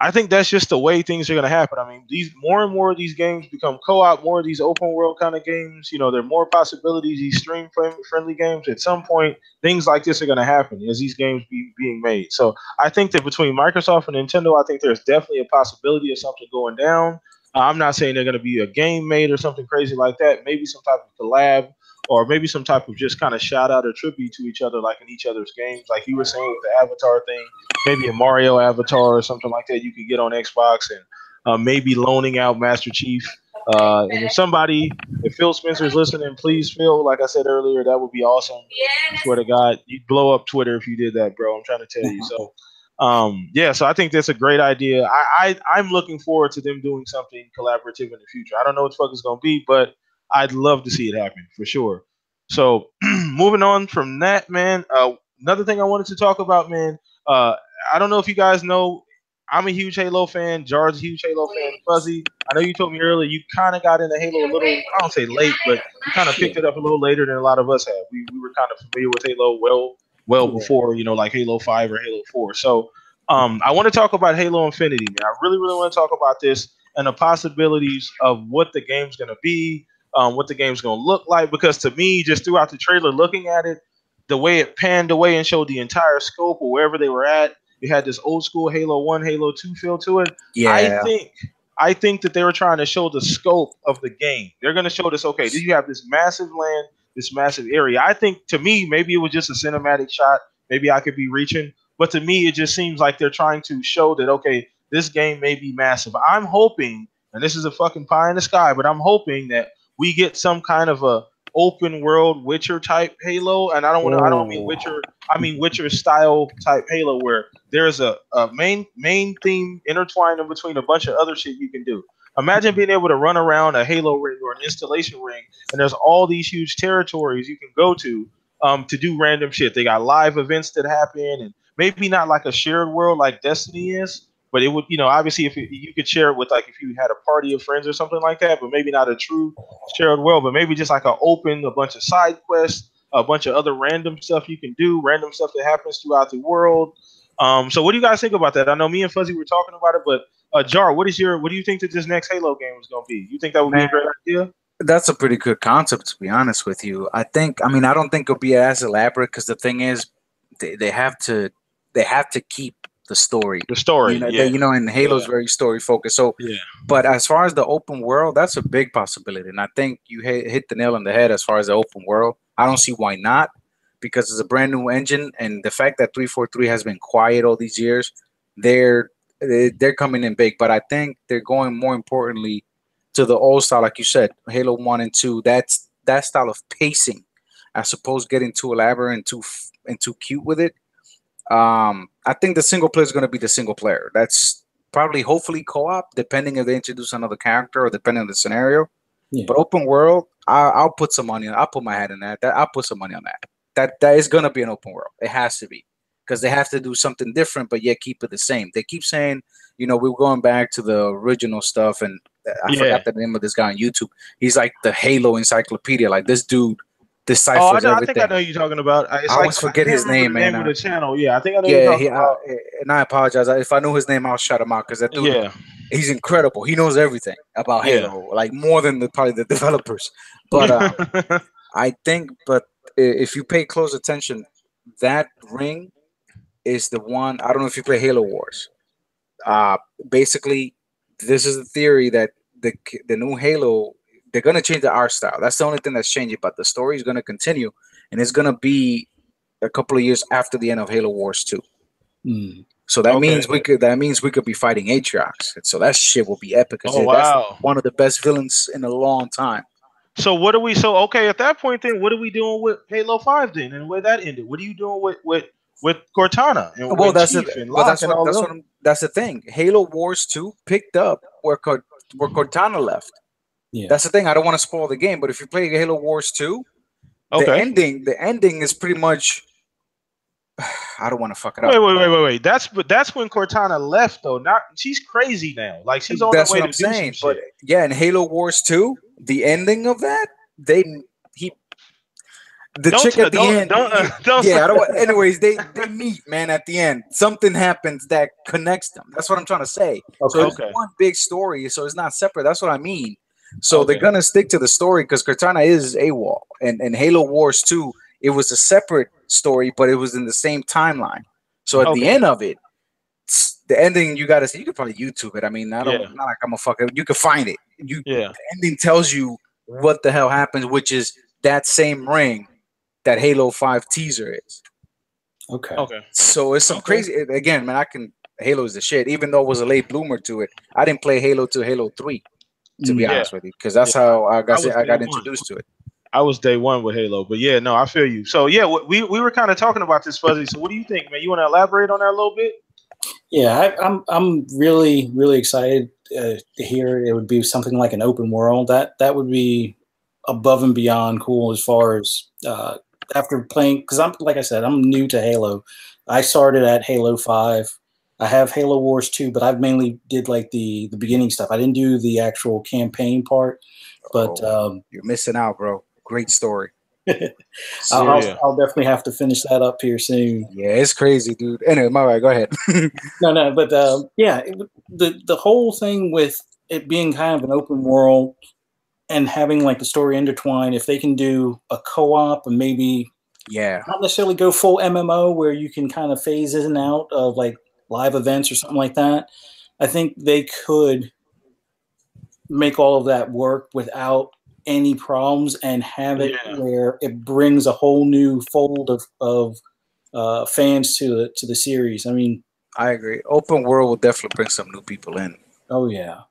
I think that's just the way things are going to happen. I mean, more and more of these games become co-op, more of these open world kind of games. You know, there are more possibilities, these stream friendly games. At some point, things like this are going to happen as these games being made. So I think that between Microsoft and Nintendo, I think there's definitely a possibility of something going down. I'm not saying they're going to be a game made or something crazy like that. Maybe some type of collab, or maybe some type of just kind of shout out or tribute to each other, like in each other's games. Like you were saying with the Avatar thing, maybe a Mario Avatar or something like that you could get on Xbox, and maybe loaning out Master Chief. And if Phil Spencer's listening, please, Phil, like I said earlier, that would be awesome. I swear to God, you'd blow up Twitter if you did that, bro. I'm trying to tell you. So, so I think that's a great idea. I'm looking forward to them doing something collaborative in the future. I don't know what the fuck it's going to be, but I'd love to see it happen for sure. So moving on from that, man, another thing I wanted to talk about, man, I don't know if you guys know, I'm a huge Halo fan. Jar's a huge Halo fan. Fuzzy, I know you told me earlier you kind of got into Halo a little, I don't say late, but you kind of picked it up a little later than a lot of us have. We were kind of familiar with Halo well before, like Halo 5 or Halo 4. So I want to talk about Halo Infinity, man. I really, really want to talk about this and the possibilities of what the game's going to be, what the game's going to look like, because to me, just throughout the trailer, looking at it, the way it panned away and showed the entire scope of wherever they were at, You had this old school Halo 1, Halo 2 feel to it.
Yeah.
I think that they were trying to show the scope of the game. They're going to show this, okay, you have this massive land, this massive area. I think, to me, maybe it was just a cinematic shot. Maybe I could be reaching. But to me, it just seems like they're trying to show that, okay, this game may be massive. I'm hoping, and this is a fucking pie in the sky, but I'm hoping that we get some kind of a open world Witcher type Halo. And I don't mean Witcher, I mean Witcher style type Halo where there's a main theme intertwined in between a bunch of other shit you can do. Imagine being able to run around a Halo ring or an installation ring, and there's all these huge territories you can go to do random shit. They got live events that happen, and maybe not like a shared world like Destiny is, but it would, obviously if you could share it with, like, if you had a party of friends or something like that, but maybe not a true shared world, but maybe just like a bunch of side quests, a bunch of other random stuff you can do, random stuff that happens throughout the world. So what do you guys think about that? I know me and Fuzzy were talking about it, but Jar, what do you think that this next Halo game is going to be? You think that would be a great idea?
That's a pretty good concept, to be honest with you. I don't think it'll be as elaborate because the thing is, they have to keep the story.
The story,
and Halo's very story focused. So, but as far as the open world, that's a big possibility, and I think you hit the nail on the head as far as the open world. I don't see why not, because it's a brand new engine, and the fact that 343 has been quiet all these years, they're coming in big. But I think they're going more importantly to the old style, like you said, Halo 1 and 2. That's that style of pacing, as opposed to getting too elaborate and too cute with it. I think the single player is going to be the single player. That's probably, hopefully, co-op, depending if they introduce another character or depending on the scenario. Yeah. But open world, I'll put some money on. I'll put my head in that. I'll put some money on that. That is going to be an open world. It has to be, because they have to do something different, but yet keep it the same. They keep saying, we're going back to the original stuff, and I forgot the name of this guy on YouTube. He's like the Halo encyclopedia. Like, this dude deciphers everything.
I think I know who you're talking about.
I always forget his name, man.
Name of the channel. Yeah, I think I know who you're talking about.
And I apologize. If I knew his name, I'll shut him out, because that dude, he's incredible. He knows everything about Halo, like more than probably the developers. But I think, if you pay close attention, that ring is the one. I don't know if you play Halo Wars. Basically, this is the theory that the new Halo, they're going to change the art style. That's the only thing that's changing, but the story is going to continue, and it's going to be a couple of years after the end of Halo Wars 2. So that means we could be fighting Atriox. And so that shit will be epic. That's one of the best villains in a long time.
So at that point then, what are we doing with Halo 5 then, and where that ended? What are you doing with Cortana? And
that's the thing. Halo Wars 2 picked up where Cortana left. Yeah. That's the thing. I don't want to spoil the game, but if you play Halo Wars 2, the ending is pretty much. I don't want to fuck it up.
Wait. That's when Cortana left, though. She's crazy now. Like, she's on her way to do some shit.
But yeah, in Halo Wars 2, the ending of that, anyways, they meet, man, at the end. Something happens that connects them. That's what I'm trying to say. So it's one big story, so it's not separate. That's what I mean. So they're gonna stick to the story, because Cortana is AWOL, and Halo Wars 2, it was a separate story, but it was in the same timeline. So at the end of it, the ending, you gotta see. You could probably YouTube it. I mean, not like I'm a fucker. You could find it. The ending tells you what the hell happens, which is that same ring that Halo 5 teaser is. Okay. So it's some crazy. Again, man, Halo is the shit. Even though it was a late bloomer to it, I didn't play Halo to Halo 3. To be honest with you, because that's how I got introduced to it.
I was day one with Halo, but I feel you. So we were kind of talking about this, Fuzzy. So what do you think, man? You want to elaborate on that a little bit?
Yeah, I'm really, really excited to hear it would be something like an open world. That would be above and beyond cool, as far as after playing, because like I said, I'm new to Halo. I started at Halo 5. I have Halo Wars 2, but I've mainly did like the beginning stuff. I didn't do the actual campaign part, but
you're missing out, bro. Great story.
I'll definitely have to finish that up here soon.
Yeah, it's crazy, dude. Anyway, my bad. Go ahead.
No, but the whole thing with it being kind of an open world and having like the story intertwined, if they can do a co-op and maybe not necessarily go full MMO where you can kind of phase in and out of like live events or something like that, I think they could make all of that work without any problems and have it where it brings a whole new fold of fans to the series. I mean,
I agree. Open world will definitely bring some new people in.
Oh yeah,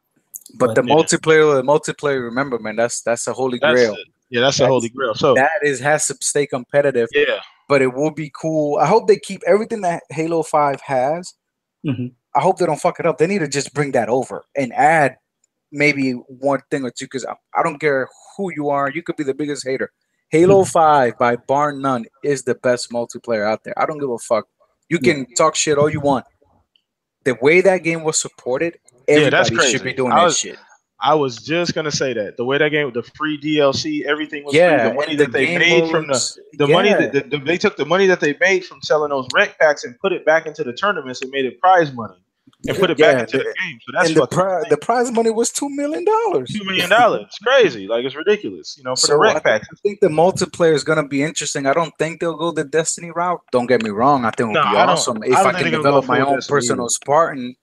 but the multiplayer, remember, man, that's a holy grail.
That's a holy grail. So
that has to stay competitive.
Yeah,
but it will be cool. I hope they keep everything that Halo 5 has.
Mm-hmm.
I hope they don't fuck it up. They need to just bring that over and add maybe one thing or two, because I don't care who you are. You could be the biggest hater. Halo 5, by bar none, is the best multiplayer out there. I don't give a fuck. You can talk shit all you want. The way that game was supported, everybody should be doing that shit.
I was just gonna say that the way that game, the free DLC, everything was free. The money that they made from the money that they took the money that they made from selling those rec packs and put it back into the tournaments and made it prize money and put it back into the game. So that's
the prize money was $2 million.
$2 million. It's crazy. Like, it's ridiculous. You know, for the rec packs.
I think the multiplayer is gonna be interesting. I don't think they'll go the Destiny route. Don't get me wrong. I think it would be awesome if I can develop my own personal Spartan.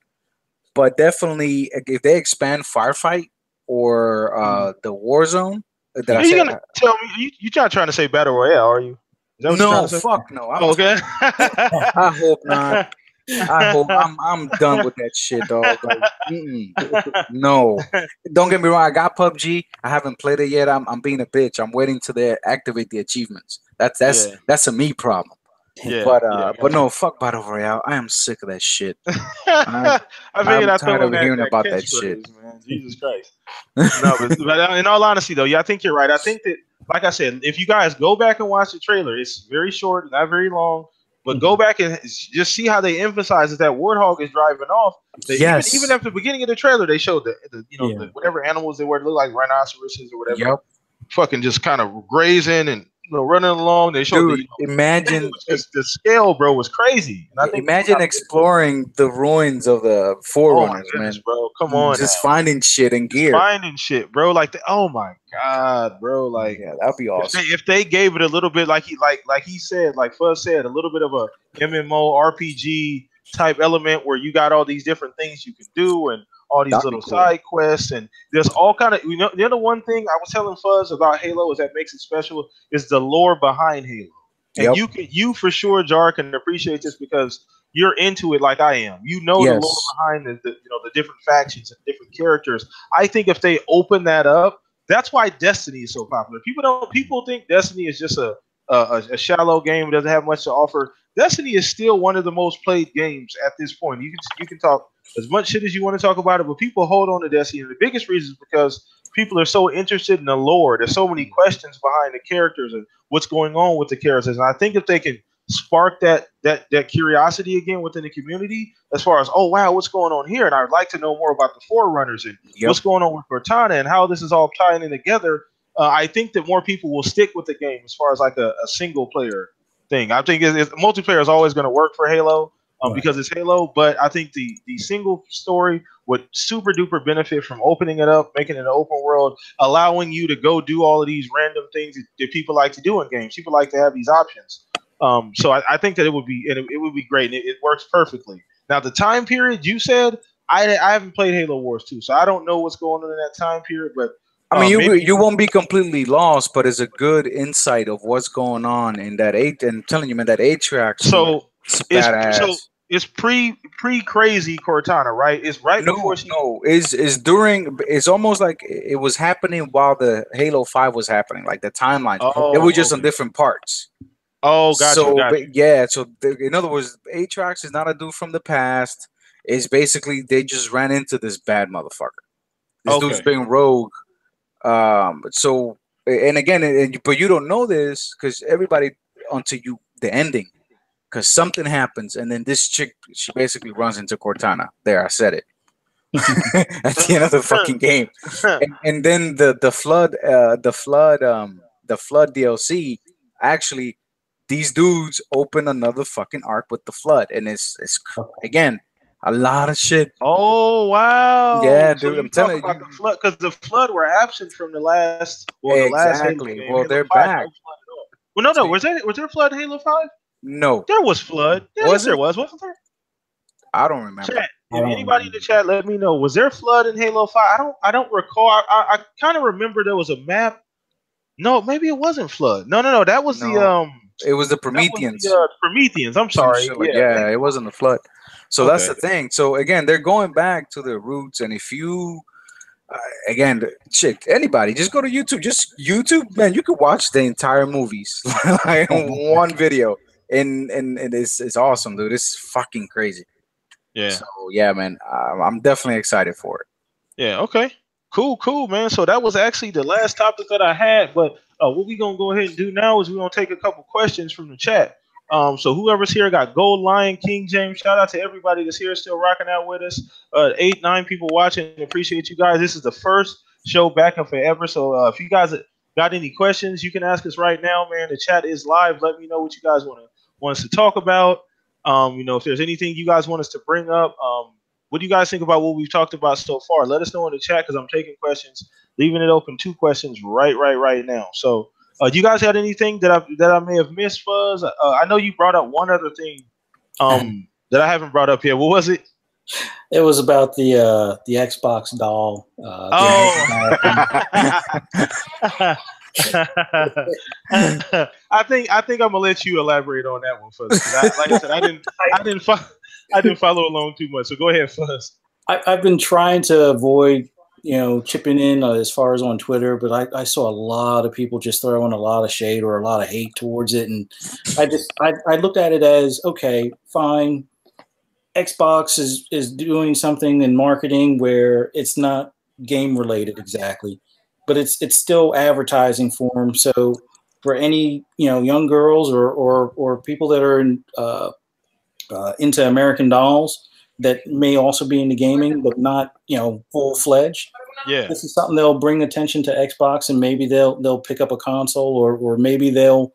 But definitely, if they expand Firefight or the Warzone,
are you gonna tell me you not trying to say Battle Royale? Are you?
No, fuck no.
Okay.
I hope not. I hope I'm done with that shit, dog. Like, no, don't get me wrong. I got PUBG. I haven't played it yet. I'm being a bitch. I'm waiting till they activate the achievements. That's a me problem. But no, fuck Battle Royale. I am sick of that shit. I'm tired of hearing about that shit.
Man. Jesus Christ. No, but in all honesty, though, I think you're right. I think that, like I said, if you guys go back and watch the trailer, it's very short, not very long. But go back and just see how they emphasize that Warthog is driving off. Even at the beginning of the trailer, they showed the whatever animals they were, look like rhinoceroses or whatever, fucking just kind of grazing and running along. They showed
imagine
the scale, bro, was crazy. And I think
imagine exploring the ruins of the Forerunners, man.
Bro, come on,
just finding shit and gear,
finding shit, bro. Like, oh my god, bro, like
that'd be awesome.
If they gave it a little bit, like he said, like Fuzz said, a little bit of a MMO RPG type element where you got all these different things you can do and all these little side quests, and there's all kind of the one thing I was telling Fuzz about Halo is that makes it special is the lore behind Halo. And you for sure, Jar, can appreciate this because you're into it like I am. The lore behind the different factions and different characters. I think if they open that up, that's why Destiny is so popular. People think Destiny is just a shallow game, doesn't have much to offer. Destiny is still one of the most played games at this point. You can talk as much shit as you want to talk about it, but people hold on to Destiny. And the biggest reason is because people are so interested in the lore. There's so many questions behind the characters and what's going on with the characters. And I think if they can spark that curiosity again within the community, as far as, oh wow, what's going on here? And I'd like to know more about the Forerunners and what's going on with Cortana and how this is all tying in together. I think that more people will stick with the game as far as like a single player thing. I think multiplayer is always going to work for Halo because it's Halo, but I think the single story would super duper benefit from opening it up, making it an open world, allowing you to go do all of these random things that people like to do in games. People like to have these options. So I think that it would be great, and it works perfectly. Now, the time period you said, I haven't played Halo Wars 2, so I don't know what's going on in that time period, but
I mean, you won't be completely lost, but it's a good insight of what's going on in that I'm telling you, man, that Atrax.
So it's pre crazy Cortana, right? It's right before she.
No, it's during. It's almost like it was happening while the Halo 5 was happening, like the timeline. It was just on different parts.
Oh, gotcha.
So in other words, Atrax is not a dude from the past. It's basically they just ran into this bad motherfucker. This dude's being rogue. So, and again, but you don't know this because everybody until the ending, because something happens, and then this chick, she basically runs into Cortana. There, I said it. At the end of the fucking game, and then the flood DLC. Actually, these dudes open another fucking arc with the flood, and it's again. A lot of shit.
Oh wow!
Yeah, dude, I'm telling you,
the flood, because the flood were absent from the last. Well,
exactly.
Well,
they're back.
Well, no. Was there flood in Halo 5?
No,
there was flood. Yes, there was. Wasn't there?
I don't remember.
Chat, if anybody in the chat, let me know. Was there flood in Halo 5? I don't recall. I kind of remember there was a map. No, maybe it wasn't flood. No. That was the
It was the Prometheans.
That was the, Prometheans. I'm sorry.
Yeah, it wasn't a flood. So that's the thing. So again, they're going back to their roots. And if you, again, anybody, just go to YouTube. Just YouTube, man. You could watch the entire movies like in one video, and it's awesome, dude. It's fucking crazy.
Yeah.
So yeah, man, I'm definitely excited for it.
Yeah. Okay. Cool, man. So that was actually the last topic that I had. But what we gonna go ahead and do now is we're gonna take a couple questions from the chat. So whoever's here got Gold Lion, King James. Shout out to everybody that's here still rocking out with us. 8, 9 people watching. Appreciate you guys. This is the first show back in forever. So if you guys got any questions, you can ask us right now, man. The chat is live. Let me know what you guys want us to talk about. If there's anything you guys want us to bring up, what do you guys think about what we've talked about so far? Let us know in the chat because I'm taking questions, leaving it open 2 questions right now. So, do you guys had anything that I may have missed, Fuzz? I know you brought up one other thing that I haven't brought up here. What was it?
It was about the Xbox doll.
I think I'm gonna let you elaborate on that one first. Like I said, I didn't follow along too much. So go ahead first.
I've been trying to avoid, chipping in as far as on Twitter, but I saw a lot of people just throwing a lot of shade or a lot of hate towards it, and I looked at it as, okay, fine. Xbox is doing something in marketing where it's not game related exactly, but it's still advertising for them. So for any young girls or people that are into American Dolls that may also be into gaming but not full fledged, this is something they'll bring attention to Xbox, and maybe they'll pick up a console or maybe they'll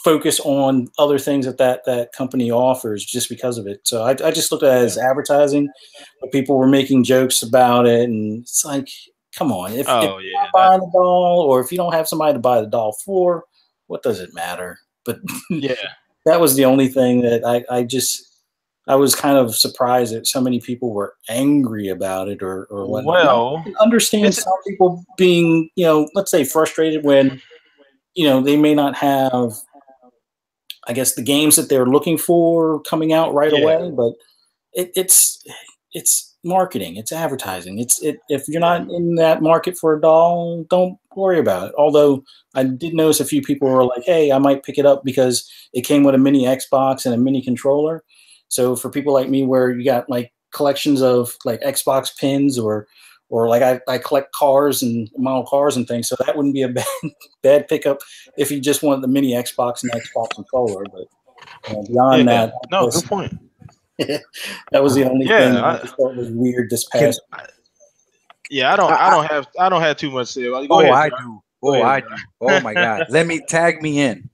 focus on other things that company offers just because of it. So I just looked at it as advertising, but people were making jokes about it, and it's like, come on, if you're not buying the doll, or if you don't have somebody to buy the doll for, what does it matter? But that was the only thing that I was kind of surprised that so many people were angry about it or whatnot. Well, I can understand some people being, let's say frustrated when, they may not have, I guess, the games that they're looking for coming out right away, but it's marketing, it's advertising. If you're not in that market for a doll, don't worry about it. Although I did notice a few people were like, hey, I might pick it up because it came with a mini Xbox and a mini controller. So for people like me, where you got like collections of like Xbox pins or like I collect cars and model cars and things, so that wouldn't be a bad pickup if you just wanted the mini Xbox and Xbox controller. But beyond that,
good point.
That was the only thing I just thought was weird this past.
I don't have too much to say. Go ahead,
I do. I do. Oh my God! Tag me in.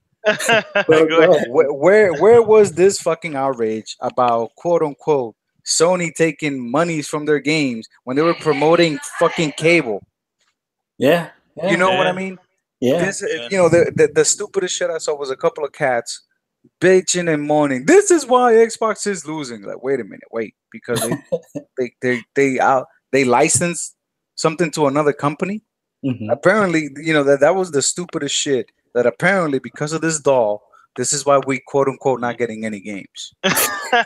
Where was this fucking outrage about quote unquote Sony taking monies from their games when they were promoting fucking cable?
Yeah.
You know what I mean?
Yeah.
The stupidest shit I saw was a couple of cats bitching and moaning. This is why Xbox is losing. Like, wait a minute, because they licensed something to another company. Mm-hmm. Apparently, that was the stupidest shit. That apparently because of this doll, this is why we quote unquote not getting any games. I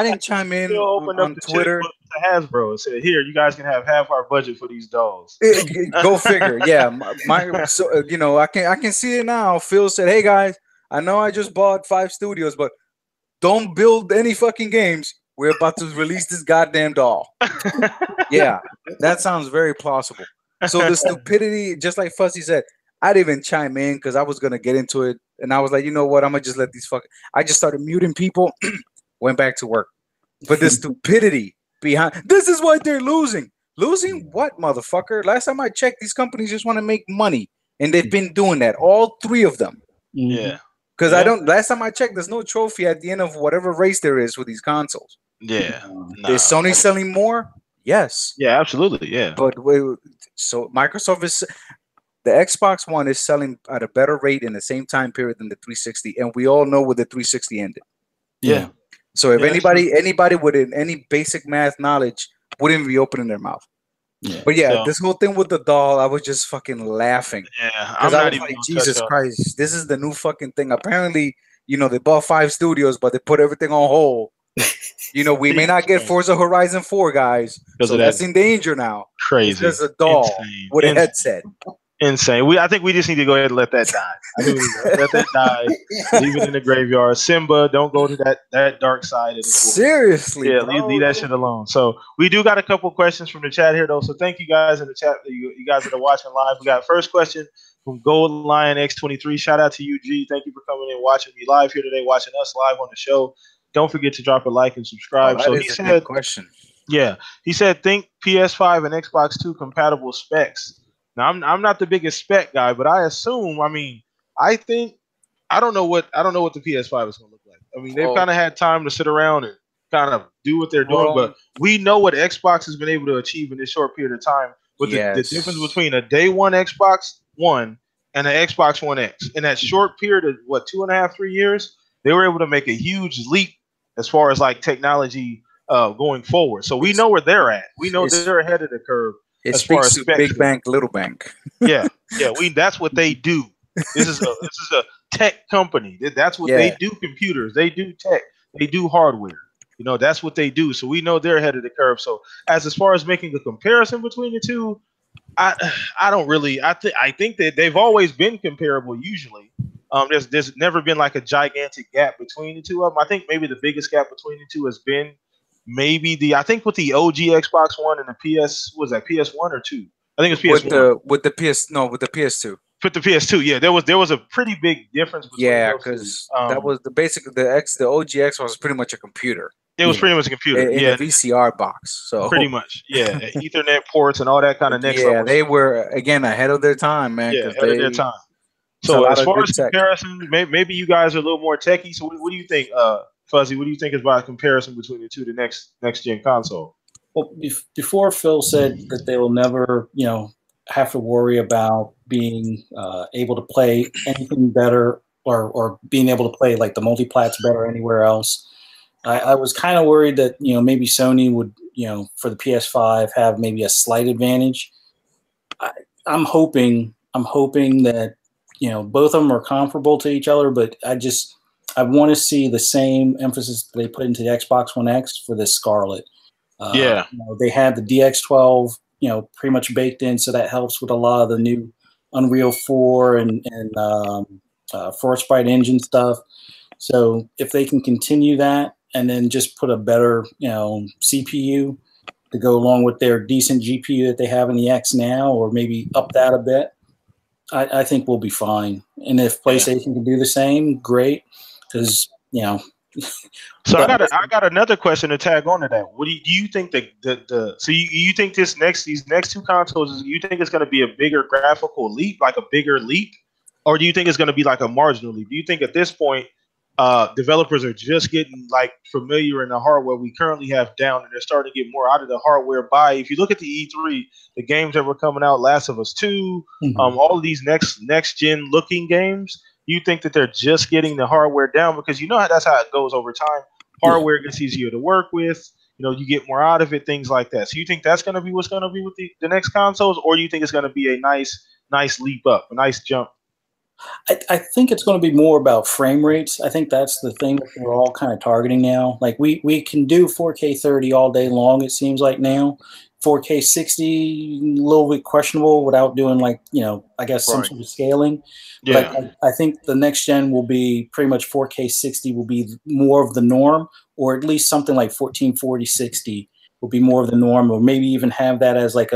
didn't chime in on Twitter.
To Hasbro and said, "Here, you guys can have half our budget for these dolls."
Go figure. Yeah, I can see it now. Phil said, "Hey guys, I know I just bought 5 studios, but don't build any fucking games. We're about to release this goddamn doll." Yeah, that sounds very plausible. So the stupidity, just like Fuzzy said, I didn't even chime in because I was gonna get into it, and I was like, you know what? I'm gonna just let these I just started muting people, went back to work. But the stupidity behind this is why they're losing. Losing what, motherfucker? Last time I checked, these companies just want to make money, and they've been doing that. All 3 of them.
Yeah.
Because last time I checked, there's no trophy at the end of whatever race there is with these consoles.
Yeah.
Is Sony selling more? Yes.
Yeah, absolutely. Yeah.
But so Microsoft the Xbox One is selling at a better rate in the same time period than the 360, and we all know where the 360 ended.
Yeah.
So if anybody with any basic math knowledge wouldn't be opening their mouth.
Yeah.
But yeah, this whole thing with the doll, I was just fucking laughing.
Yeah,
I'm not even like, Jesus Christ, this is the new fucking thing. Apparently, they bought 5 studios, but they put everything on hold. We may not get Forza Horizon 4, guys. So that's in danger now.
Crazy.
There's a doll with a headset.
Insane. I think we just need to go ahead and let that die. I think we need to let that die. Leave it in the graveyard. Simba, don't go to that dark side of the forest.
Seriously,
yeah, leave that shit alone. So we do got a couple questions from the chat here, though. So thank you guys in the chat. You guys that are watching live. We got first question from Gold Lion X23. Shout out to you, G. Thank you for coming in, watching me live here today, watching us live on the show. Don't forget to drop a like and subscribe.
So he said, good question.
Yeah, he said, think PS5 and Xbox 2 compatible specs. Now, I'm not the biggest spec guy, but I assume. I mean, I don't know what the PS5 is going to look like. I mean, they've kind of had time to sit around and kind of do what they're doing, but we know what Xbox has been able to achieve in this short period of time. With the difference between a day one Xbox One and an Xbox One X in that short period of 2.5, 3 years, they were able to make a huge leap as far as like technology going forward. So we know where they're at. We know they're ahead of the curve.
It speaks to big bank, little bank.
yeah. That's what they do. This is a tech company. That's what they do. Computers. They do tech. They do hardware. That's what they do. So we know they're ahead of the curve. So as far as making a comparison between the two, I don't really. I think that they've always been comparable. Usually, there's never been like a gigantic gap between the two of them. I think maybe the biggest gap between the two has been. Maybe I think with the OG Xbox One and the PS, was that PS1 or 2? I think it's PS1.
With the PS2.
With the PS2, yeah, there was a pretty big difference between
because that was the OG Xbox was pretty much a computer.
It was pretty much a computer,
in a VCR box. So
pretty much, yeah, Ethernet ports and all that kind of next level.
Yeah, they were again ahead of their time, man.
Yeah, ahead of their time. So as far as comparison, maybe you guys are a little more techie. So what do you think? Fuzzy, what do you think is about a comparison between the two, the next gen console?
Well, before Phil said that they will never, have to worry about being able to play anything better or being able to play like the multiplats better anywhere else. I was kind of worried that maybe Sony would for the PS5 have maybe a slight advantage. I'm hoping that both of them are comparable to each other, but I want to see the same emphasis they put into the Xbox One X for this Scarlet. They had the DX12, pretty much baked in, so that helps with a lot of the new Unreal 4 and Frostbite engine stuff. So if they can continue that and then just put a better, CPU to go along with their decent GPU that they have in the X now, or maybe up that a bit, I think we'll be fine. And if PlayStation can do the same, great. Because
So I got another question to tag on to that. What do you think so you think these next two consoles, you think it's going to be a bigger graphical leap, like a bigger leap, or do you think it's going to be like a marginal leap? Do you think at this point developers are just getting like familiar in the hardware we currently have down, and they're starting to get more out of the hardware if you look at the E3, the games that were coming out, Last of Us 2, all of these next gen looking games, you think that they're just getting the hardware down? Because that's how it goes over time. Hardware gets easier to work with. You get more out of it, things like that. So you think that's going to be what's going to be with the next consoles, or do you think it's going to be a nice leap up, a nice jump?
I think it's going to be more about frame rates. I think that's the thing that we're all kind of targeting now. Like we can do 4K 30 all day long, it seems like now. 4K 60, a little bit questionable without doing I guess some sort of scaling.
Yeah.
But I think the next gen will be pretty much 4K 60 will be more of the norm, or at least something like 1440 60 will be more of the norm, or maybe even have that as like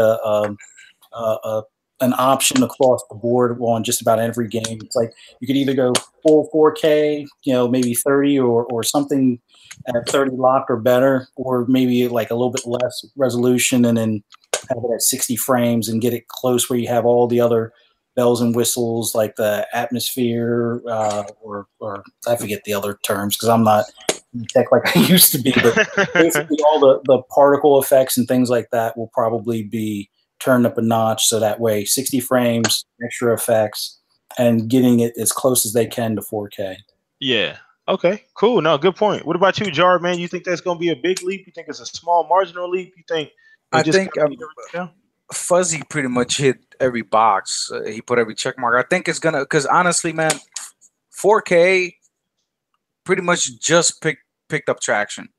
an option across the board on just about every game. It's like you could either go full 4K, maybe 30 or something at 30 locked or better, or maybe like a little bit less resolution and then have it at 60 frames and get it close where you have all the other bells and whistles like the atmosphere or I forget the other terms because I'm not tech like I used to be, but basically all the particle effects and things like that will probably be turned up a notch, so that way 60 frames, extra effects, and getting it as close as they can to 4K.
Yeah. Okay, cool. No, good point. What about you, Jar? Man, you think that's going to be a big leap? You think it's a small marginal leap? You think they
I
just
think
kind of need everything down?
Fuzzy pretty much hit every box. He put every check mark. I think it's gonna, because honestly, man, 4K pretty much just picked up traction.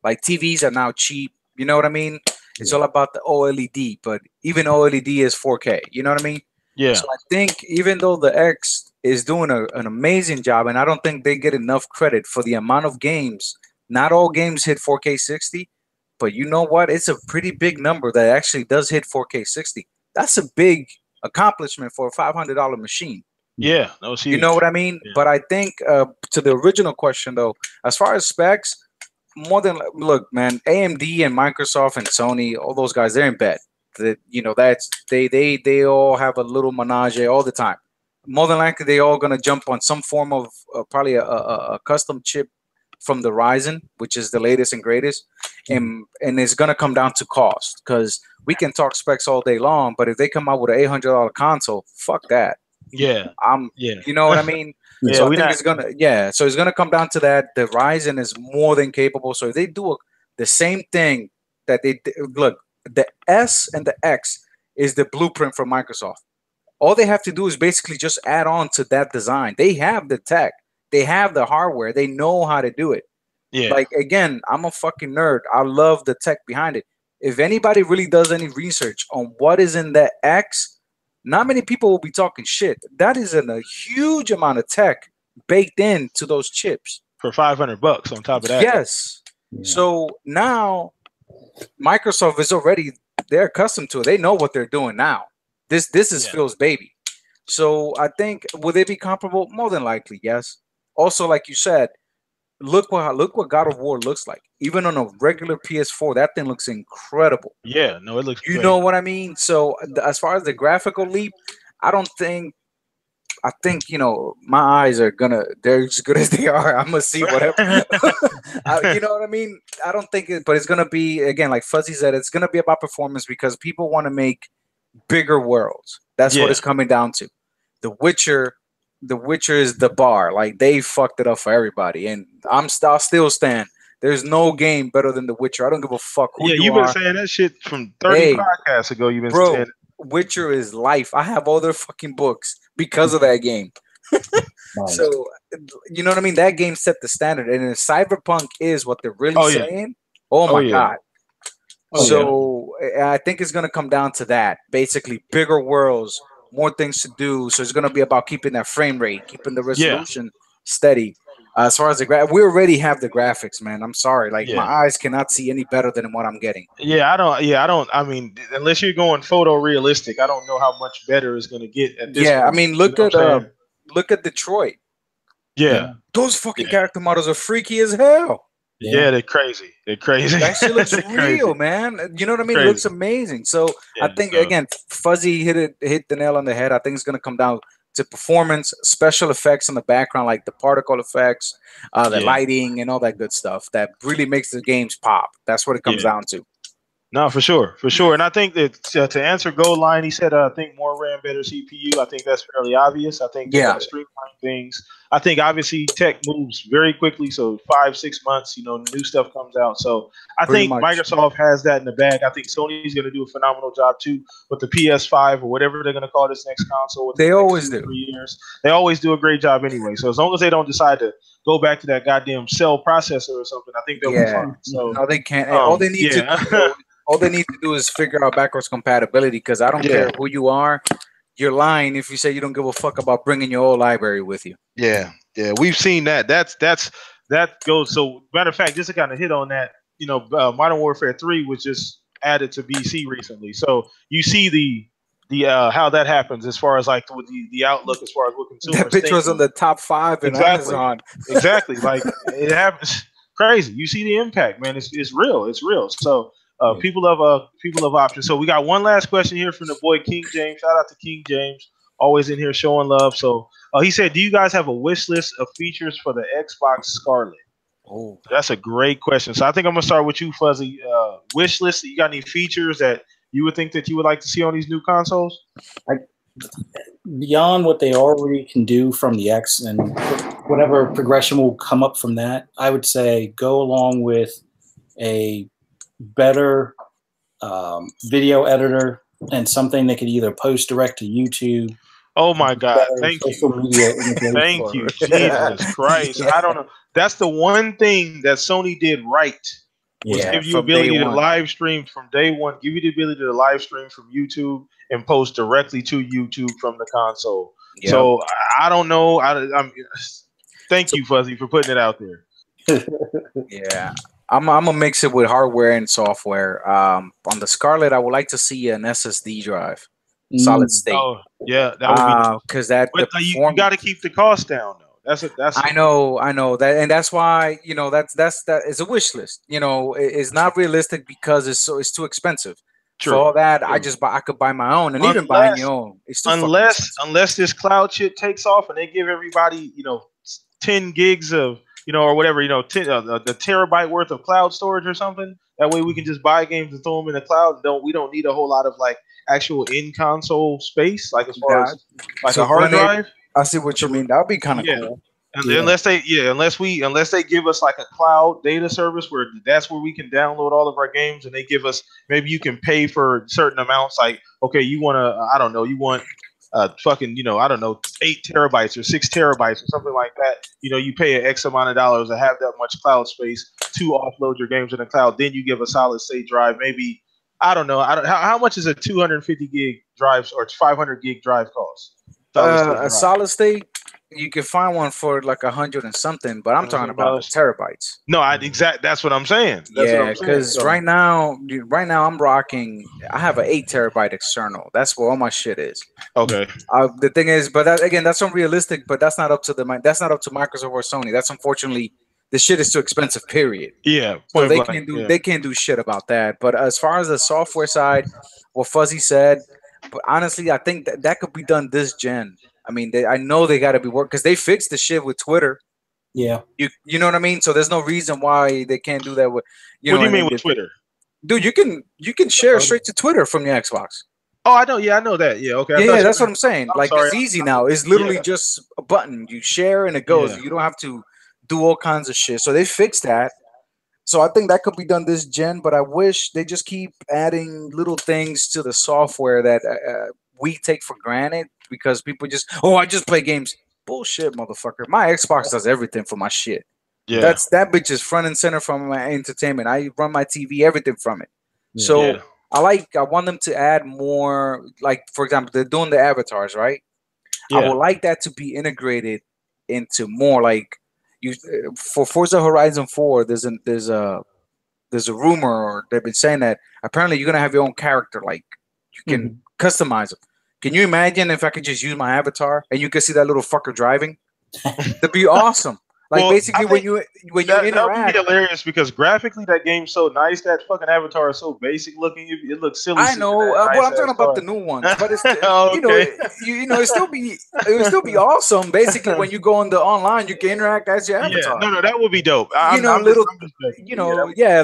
Like TVs are now cheap. You know what I mean? It's all about the OLED, but even OLED is 4K. You know what I mean?
Yeah,
So I think even though the X is doing an amazing job, and I don't think they get enough credit for the amount of games. Not all games hit 4K 60, but you know what? It's a pretty big number that actually does hit 4K 60. That's a big accomplishment for a $500 machine.
yeah, that was
You
huge.
know what I mean?
Yeah.
But I think to the original question though, as far as specs, more than look, man, AMD and Microsoft and Sony, all those guys, they're in bed. That that's they all have a little menage all the time. More than likely, they all gonna jump on some form of probably a custom chip from the Ryzen, which is the latest and greatest, and it's gonna come down to cost because we can talk specs all day long, but if they come out with an $800 console, fuck that.
Yeah, yeah,
You know what I mean?
yeah.
So I
We
think
not.
it's gonna, so it's gonna come down to that. The Ryzen is more than capable. So if they do the same thing that look, the S and the X is the blueprint for Microsoft. All they have to do is basically just add on to that design. They have the tech, they have the hardware, they know how to do it.
Yeah,
Like again, I'm a fucking nerd. I love the tech behind it. If anybody really does any research on what is in that X, not many people will be talking shit. That is a huge amount of tech baked into those chips.
for $500 on top of that.
Yes. So now Microsoft is already, they're accustomed to it. They know what they're doing now. This is Phil's baby. So I think, will they be comparable? More than likely, yes. Also, like you said, look what God of War looks like. Even on a regular PS4, that thing looks incredible.
Yeah, no, it looks
You
great.
know what I mean? So as far as the graphical leap, I think my eyes are they're as good as they are. I'm gonna see whatever. You know what I mean? I don't think it, but it's gonna be, again, like Fuzzy said, it's gonna be about performance because people want to make bigger worlds. That's what it's coming down to. The Witcher is the bar. Like they fucked it up for everybody, and I'll still stand. There's no game better than The Witcher. I don't give a fuck who you
you've
are.
been saying that shit from 30 podcasts ago. You've been saying it.
Witcher is life. I have all their fucking books because of that game. So, you know what I mean? That game set the standard. And if Cyberpunk is what they're really saying, my God. So I think it's going to come down to that. Basically, bigger worlds, more things to do. So it's going to be about keeping that frame rate, keeping the resolution steady. As far as we already have the graphics, man. I'm sorry. Like my eyes cannot see any better than what I'm getting.
I don't. I mean, unless you're going photorealistic, I don't know how much better it's going to get at this point.
I mean, look at Detroit.
Yeah.
Those fucking character models are freaky as hell.
Yeah, they're crazy. They're crazy.
That shit looks real, man. You know what I mean? It looks amazing. So I think again, Fuzzy hit the nail on the head. I think it's gonna come down to performance, special effects in the background, like the particle effects, the lighting, and all that good stuff. That really makes the games pop. That's what it comes down to.
No, for sure. And I think that to answer Gold Line, he said, I think more RAM, better CPU. I think that's fairly obvious. I think streamline things. I think obviously tech moves very quickly. So 5-6 months, new stuff comes out. So I think Microsoft has that in the bag. I think Sony's going to do a phenomenal job too with the PS5 or whatever they're going to call this next console.
They always do.
3 years. They always do a great job anyway. So as long as they don't decide to go back to that goddamn cell processor or something, I think they'll be fine. So
no, they can't. All they need to do is figure out backwards compatibility, because I don't care who you are. You're lying if you say you don't give a fuck about bringing your old library with you.
Yeah, we've seen that. That goes. So matter of fact, just to kind of hit on that, Modern Warfare 3 was just added to BC recently. So you see the how that happens as far as like with the outlook as far as what consumers.
That picture was on the top 5 in Amazon.
Exactly, like it happens. Crazy. You see the impact, man. It's real. It's real. So. People of options. So we got one last question here from the boy King James. Shout out to King James, always in here showing love. So he said, "Do you guys have a wish list of features for the Xbox Scarlet?" Oh, that's a great question. So I think I'm gonna start with you, Fuzzy. Wish list. You got any features that you would think that you would like to see on these new consoles?
beyond what they already can do from the X and whatever progression will come up from that, I would say go along with a better video editor and something that could either post direct to YouTube.
Oh my God! Thank
social
you.
media
Thank you, Jesus Christ! I don't know. That's the one thing that Sony did right. Was give you ability to live stream from day one. Give you the ability to live stream from YouTube and post directly to YouTube from the console. Yep. So I don't know. Thank you, Fuzzy, for putting it out there.
Yeah. I'm gonna mix it with hardware and software. On the Scarlet, I would like to see an SSD drive, solid state.
Oh, yeah, that would be
because that.
But you got to keep the cost down, though. That's.
I know that, and that's why that is a wish list. It's not realistic because it's too expensive. True. For all that, true. I could buy my own, and even buying your own, it's still
unless this cloud shit takes off and they give everybody 10 gigs of. Or whatever, the terabyte worth of cloud storage or something. That way we can just buy games and throw them in the cloud. We don't need a whole lot of like actual in console space, like as far as like a hard drive.
I see what you mean. That would be kind of cool.
And unless they give us like a cloud data service where that's where we can download all of our games, and they give us, maybe you can pay for certain amounts. Like, okay, you want you want fucking 8 terabytes or 6 terabytes or something like that. You pay an X amount of dollars to have that much cloud space to offload your games in the cloud. Then you give a solid state drive. Maybe how much is a 250 gig drive or 500 gig drive cost?
A solid state, you can find one for like 100 and something, but I'm talking about terabytes.
No, that's what I'm saying.
Because right now I'm rocking. I have an 8 terabyte external. That's where all my shit is.
Okay.
The thing is, but that's unrealistic. But that's not up to Microsoft or Sony. That's unfortunately, the shit is too expensive. Period.
Yeah.
So they can't do shit about that. But as far as the software side, what Fuzzy said, but honestly, I think that could be done this gen. I mean, I know they got to be working because they fixed the shit with Twitter.
Yeah,
you know what I mean. So there's no reason why they can't do that with.
What do you mean with Twitter?
Dude, you can share straight to Twitter from your Xbox.
Oh, I know. Yeah, I know that. Yeah, okay.
Yeah, that's what I'm saying. It's easy now. It's literally just a button. You share and it goes. Yeah. You don't have to do all kinds of shit. So they fixed that. So I think that could be done this gen, but I wish they just keep adding little things to the software that we take for granted because people I just play games. Bullshit, motherfucker. My Xbox does everything for my shit. Yeah. That bitch is front and center from my entertainment. I run my TV, everything from it. Yeah. So I want them to add more, like, for example, they're doing the avatars, right? Yeah. I would like that to be integrated into more like for Forza Horizon 4, there's a rumor, or they've been saying that apparently you're gonna have your own character, like you can customize them. Can you imagine if I could just use my avatar and you could see that little fucker driving? That'd be awesome. Like, basically, when you interact,
that would be hilarious because graphically that game's so nice. That fucking avatar is so basic looking. It looks silly.
I know. Well, I'm talking about the new ones, but it's it would still be awesome. Basically, when you go on the online, you can interact as your avatar.
No, that would be dope.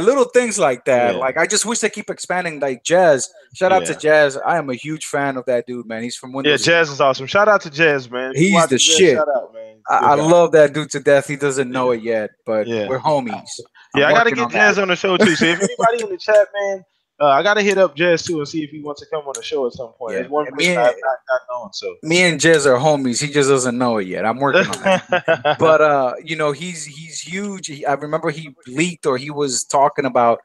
Little things like that. Yeah. Like, I just wish they keep expanding. Like Jazz, shout out to Jazz. I am a huge fan of that dude, man. He's from Windows.
Yeah, Jazz is awesome. Shout out to Jazz, man.
He's the shit. Shout out, man. I love that dude to death. He doesn't know it yet, but we're homies.
I gotta get Jazz on the show too. So if anybody in the chat, man, I gotta hit up Jazz too and see if he wants to come on the show at some point. There's one person I've not known. So
me and Jazz are homies. He just doesn't know it yet. I'm working on that. But he's huge. I remember he leaked or he was talking about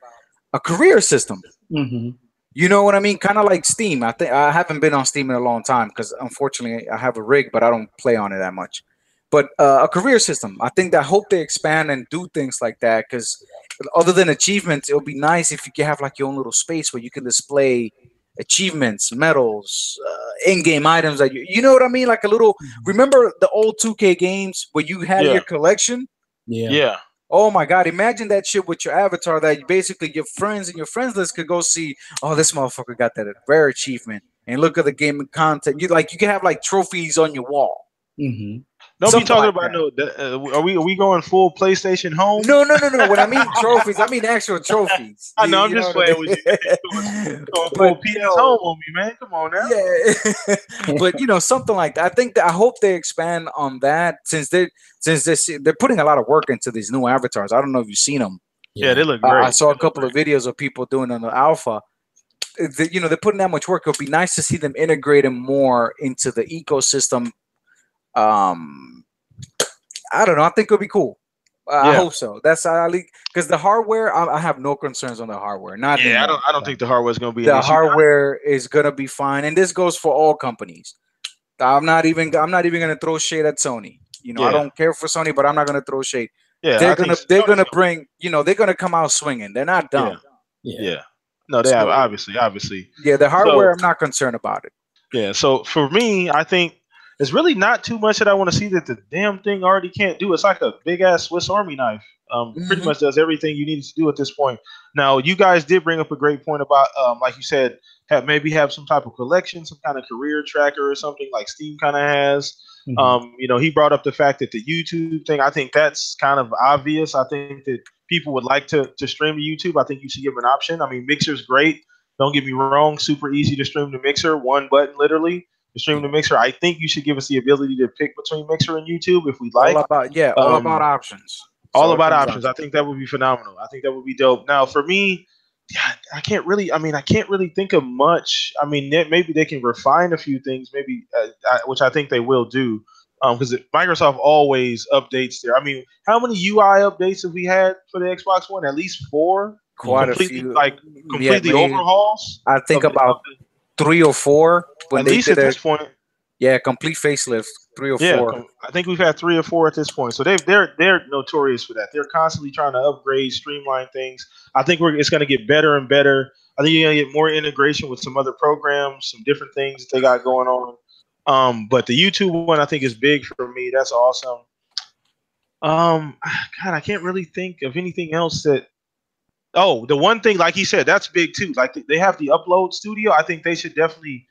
a career system.
Mm-hmm.
You know what I mean? Kind of like Steam. I think I haven't been on Steam in a long time because unfortunately I have a rig, but I don't play on it that much. But a career system, I hope they expand and do things like that because other than achievements, it would be nice if you could have like your own little space where you can display achievements, medals, in-game items that you know what I mean? Like a little. Remember the old 2K games where you had your collection?
Yeah.
Oh my God! Imagine that shit with your avatar. That basically your friends and your friends list could go see. Oh, this motherfucker got that rare achievement, and look at the game content. You can have like trophies on your wall.
Mm-hmm.
Don't be talking about are we going full PlayStation home?
No. When I mean trophies, I mean actual trophies.
I know. I'm just playing with you. Going full PS home on me, man. Come on now.
Yeah, but something like that. I hope they expand on that since they're putting a lot of work into these new avatars. I don't know if you've seen them.
Yeah, they look great.
I saw a couple of videos of people doing on the alpha. They're putting that much work. It would be nice to see them integrate them more into the ecosystem. I don't know. I think it'll be cool. I hope so. That's because the hardware. I have no concerns on the hardware.
I don't think the hardware is going to be.
The hardware is going to be fine, and this goes for all companies. I'm not even going to throw shade at Sony. I don't care for Sony, but I'm not going to throw shade.
Yeah,
they're gonna bring. They're gonna come out swinging. They're not dumb.
Yeah. No, they have obviously.
Yeah, the hardware. I'm not concerned about it.
Yeah. So for me, I think it's really not too much that I want to see that the damn thing already can't do. It's like a big ass Swiss Army knife. Pretty much does everything you need to do at this point. Now, you guys did bring up a great point about, like you said, have some type of collection, some kind of career tracker or something like Steam kind of has. He brought up the fact that the YouTube thing, I think that's kind of obvious. I think that people would like to stream to YouTube. I think you should give them an option. I mean, Mixer's great. Don't get me wrong. Super easy to stream to Mixer. One button, literally, to stream to Mixer. I think you should give us the ability to pick between Mixer and YouTube if we'd like.
All about options.
All about options. I think that would be phenomenal. I think that would be dope. Now, for me, I can't really think of much. I mean, maybe they can refine a few things, maybe, which I think they will do, because Microsoft always updates their. I mean, how many UI updates have we had for the Xbox One? At least 4.
Quite a few.
Completely overhauls.
I think about 3 or 4.
At least at this point.
Yeah, complete facelift, 3 or 4.
I think we've had 3 or 4 at this point. So they're notorious for that. They're constantly trying to upgrade, streamline things. I think it's going to get better and better. I think you're going to get more integration with some other programs, some different things that they got going on. But the YouTube one, I think, is big for me. That's awesome. God, I can't really think of anything else that. Oh, the one thing, like he said, that's big too. Like they have the Upload Studio. I think they should definitely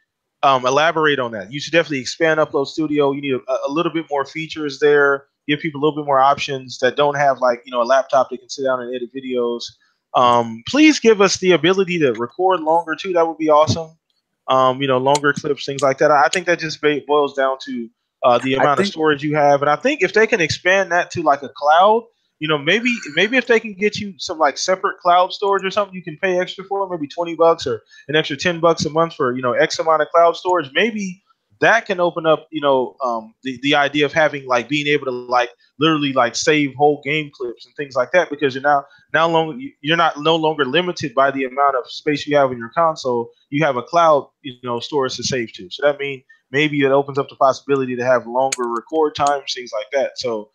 elaborate on that. You should definitely expand Upload Studio. You need a little bit more features there. Give people a little bit more options that don't have a laptop that can sit down and edit videos. Please give us the ability to record longer too. That would be awesome. Longer clips, things like that. I think that just boils down to the amount of storage you have. And I think if they can expand that to like a cloud, maybe if they can get you some like separate cloud storage or something you can pay extra for, maybe $20 or an extra $10 a month for, X amount of cloud storage, maybe that can open up, the idea of having being able to literally save whole game clips and things like that, because you're no longer limited by the amount of space you have in your console. You have a cloud, storage to save to. So that means maybe it opens up the possibility to have longer record times, things like that. So,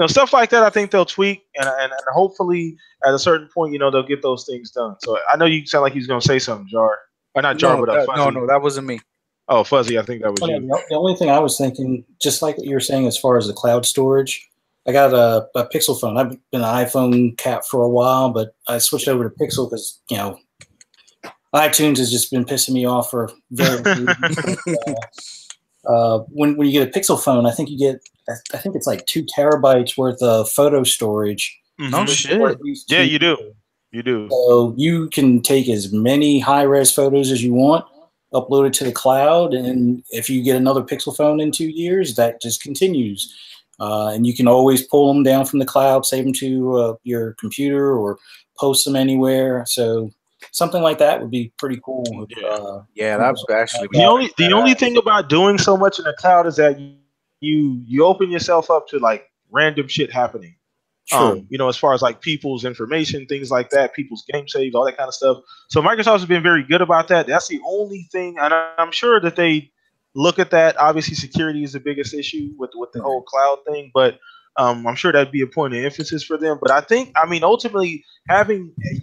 stuff like that, I think they'll tweak, and hopefully at a certain point, they'll get those things done. So I know you sound like he's going to say something, Jar. Or not Jar, but Fuzzy.
No, that wasn't me.
Oh, Fuzzy, I think that was you.
The only thing I was thinking, just like what you were saying as far as the cloud storage, I got a Pixel phone. I've been an iPhone cat for a while, but I switched over to Pixel because, iTunes has just been pissing me off for very when you get a Pixel phone, I think it's like 2 terabytes worth of photo storage.
No shit.
Yeah, you do. You do.
So you can take as many high-res photos as you want, upload it to the cloud, and if you get another Pixel phone in 2 years, that just continues. And you can always pull them down from the cloud, save them to your computer, or post them anywhere. So something like that would be pretty cool.
That's actually
the only thing about doing so much in the cloud is that you open yourself up to random shit happening.
Sure.
As far as people's information, things like that, people's game saves, all that kind of stuff. So Microsoft has been very good about that. That's the only thing, and I'm sure that they look at that. Obviously, security is the biggest issue with the whole cloud thing, but I'm sure that'd be a point of emphasis for them. But ultimately,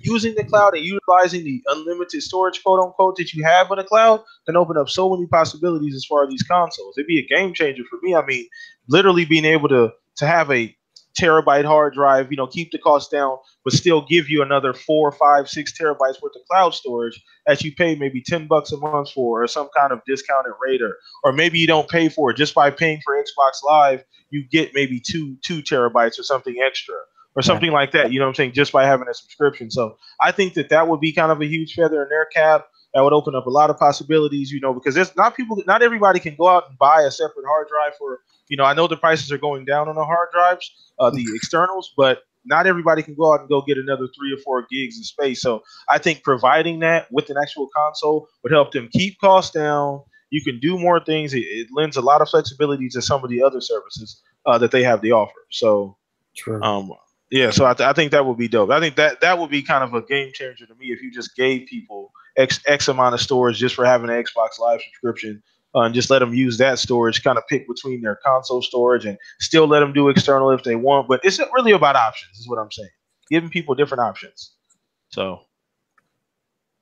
using the cloud and utilizing the unlimited storage, quote unquote, that you have on the cloud can open up so many possibilities as far as these consoles. It'd be a game changer for me. Literally being able to have a terabyte hard drive, keep the cost down, but still give you another 4, 5, 6 terabytes worth of cloud storage that you pay maybe $10 a month for, or some kind of discounted rate, or maybe you don't pay for it. Just by paying for Xbox Live, you get maybe two terabytes or something extra, or something like that. You know what I'm saying? Just by having a subscription. So I think that would be kind of a huge feather in their cap. That would open up a lot of possibilities, because there's not everybody can go out and buy a separate hard drive for, I know the prices are going down on the hard drives, the externals, but not everybody can go out and go get another 3 or 4 gigs of space. So I think providing that with an actual console would help them keep costs down. You can do more things. It lends a lot of flexibility to some of the other services that they have to offer. So,
true.
Yeah, so I think that would be dope. I think that would be kind of a game changer to me if you just gave people X amount of storage just for having an Xbox Live subscription, and just let them use that storage, kind of pick between their console storage, and still let them do external if they want. But it's really about options, is what I'm saying. Giving people different options. So,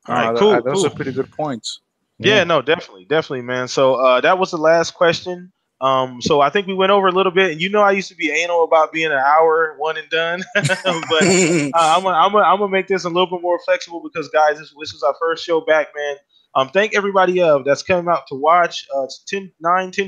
all right, cool.
Those are pretty good points.
Yeah, no, definitely, man. So that was the last question. So I think we went over a little bit, and I used to be anal about being an hour, one and done, but I'm gonna make this a little bit more flexible because, guys, this is our first show back, man. Thank everybody that's coming out to watch. It's 10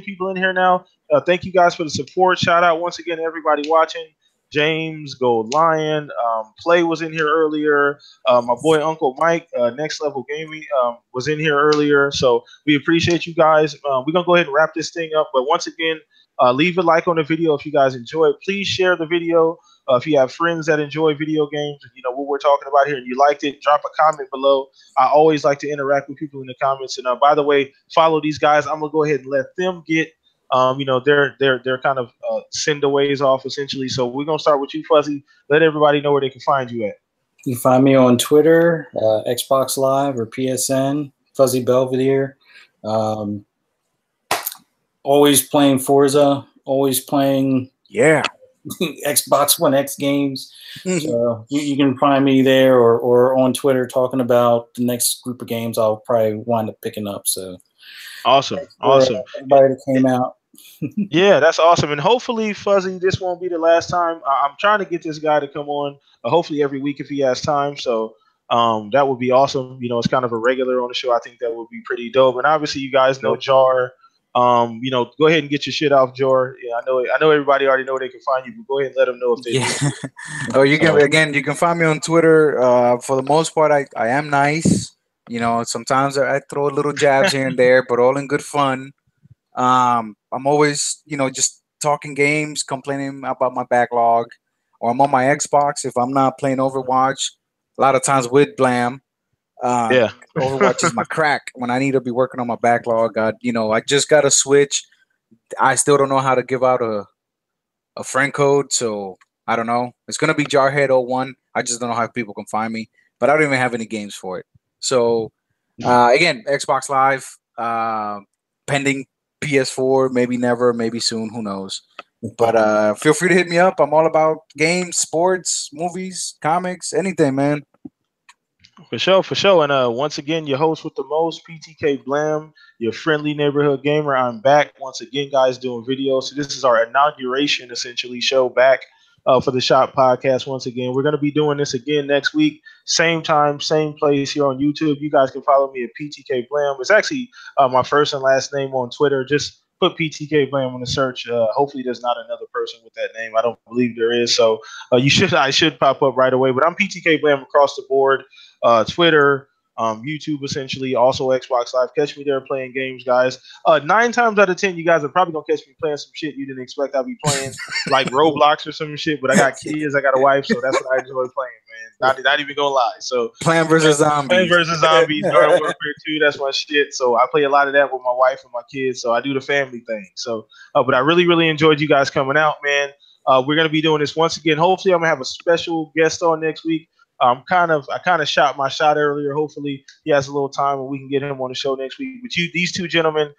people in here now. Thank you guys for the support. Shout out once again to everybody watching. James, Gold Lion, Play was in here earlier. My boy Uncle Mike, Next Level Gaming, was in here earlier. So we appreciate you guys. We're gonna go ahead and wrap this thing up. But once again, leave a like on the video if you guys enjoy it. Please share the video. If you have friends that enjoy video games, and what we're talking about here, and you liked it, drop a comment below. I always like to interact with people in the comments. And by the way, follow these guys. I'm gonna go ahead and let them get their kind of send aways off essentially. So we're gonna start with you, Fuzzy. Let everybody know where they can find you at.
You can find me on Twitter, Xbox Live or PSN, Fuzzy Belvedere. Always playing Forza, always playing Xbox One X games. So you can find me there or on Twitter talking about the next group of games I'll probably wind up picking up. So
awesome.
Everybody that came out.
Yeah, that's awesome. And hopefully, Fuzzy, this won't be the last time. I'm trying to get this guy to come on, hopefully every week if he has time. So that would be awesome. It's kind of a regular on the show. I think that would be pretty dope. And obviously, you guys know Jar. Go ahead and get your shit off, Jar. Yeah, I know everybody already know where they can find you, but go ahead and let them know if they do.
You can find me on Twitter. For the most part, I am nice. Sometimes I throw little jabs here and there, but all in good fun. I'm always, just talking games, complaining about my backlog, or I'm on my Xbox if I'm not playing Overwatch. A lot of times with Blam. Overwatch is my crack when I need to be working on my backlog. I just got a Switch. I still don't know how to give out a friend code, so I don't know. It's gonna be Jarhead01. I just don't know how people can find me, but I don't even have any games for it. So again, Xbox Live, pending PS4, maybe never, maybe soon, who knows. But feel free to hit me up. I'm all about games, sports, movies, comics, anything, man.
For sure. And once again, your host with the most, PTK Blam, your friendly neighborhood gamer. I'm back once again, guys, doing videos. So this is our inauguration, essentially, show back for the Shop Podcast. Once again, we're going to be doing this again next week, same time, same place here on YouTube. You guys can follow me at PTK Blam. It's actually my first and last name on Twitter. Just put PTK Blam in the search. Hopefully, there's not another person with that name. I don't believe there is. So I should pop up right away. But I'm PTK Blam across the board. Twitter, YouTube, essentially, also Xbox Live. Catch me there playing games, guys. 9 times out of 10, you guys are probably gonna catch me playing some shit you didn't expect I'd be playing, like Roblox or some shit. But I got kids, I got a wife, so that's what I enjoy playing, man. Not even gonna lie. So
Plant vs. Zombies,
Garden Warfare 2, that's my shit. So I play a lot of that with my wife and my kids. So I do the family thing. So, but I really enjoyed you guys coming out, man. We're gonna be doing this once again. Hopefully, I'm gonna have a special guest on next week. I kind of shot my shot earlier. Hopefully he has a little time and we can get him on the show next week. But these two gentlemen,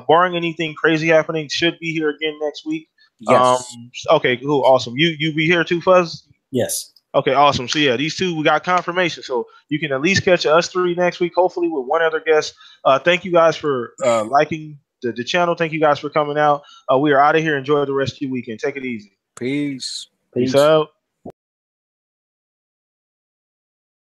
barring anything crazy happening, should be here again next week.
Yes.
Okay, cool, awesome. You be here too, Fuzz?
Yes.
Okay, awesome. So yeah, these two, we got confirmation. So you can at least catch us 3 next week, hopefully with one other guest. Thank you guys for liking the channel. Thank you guys for coming out. We are out of here. Enjoy the rest of your weekend. Take it easy.
Peace.
Peace out.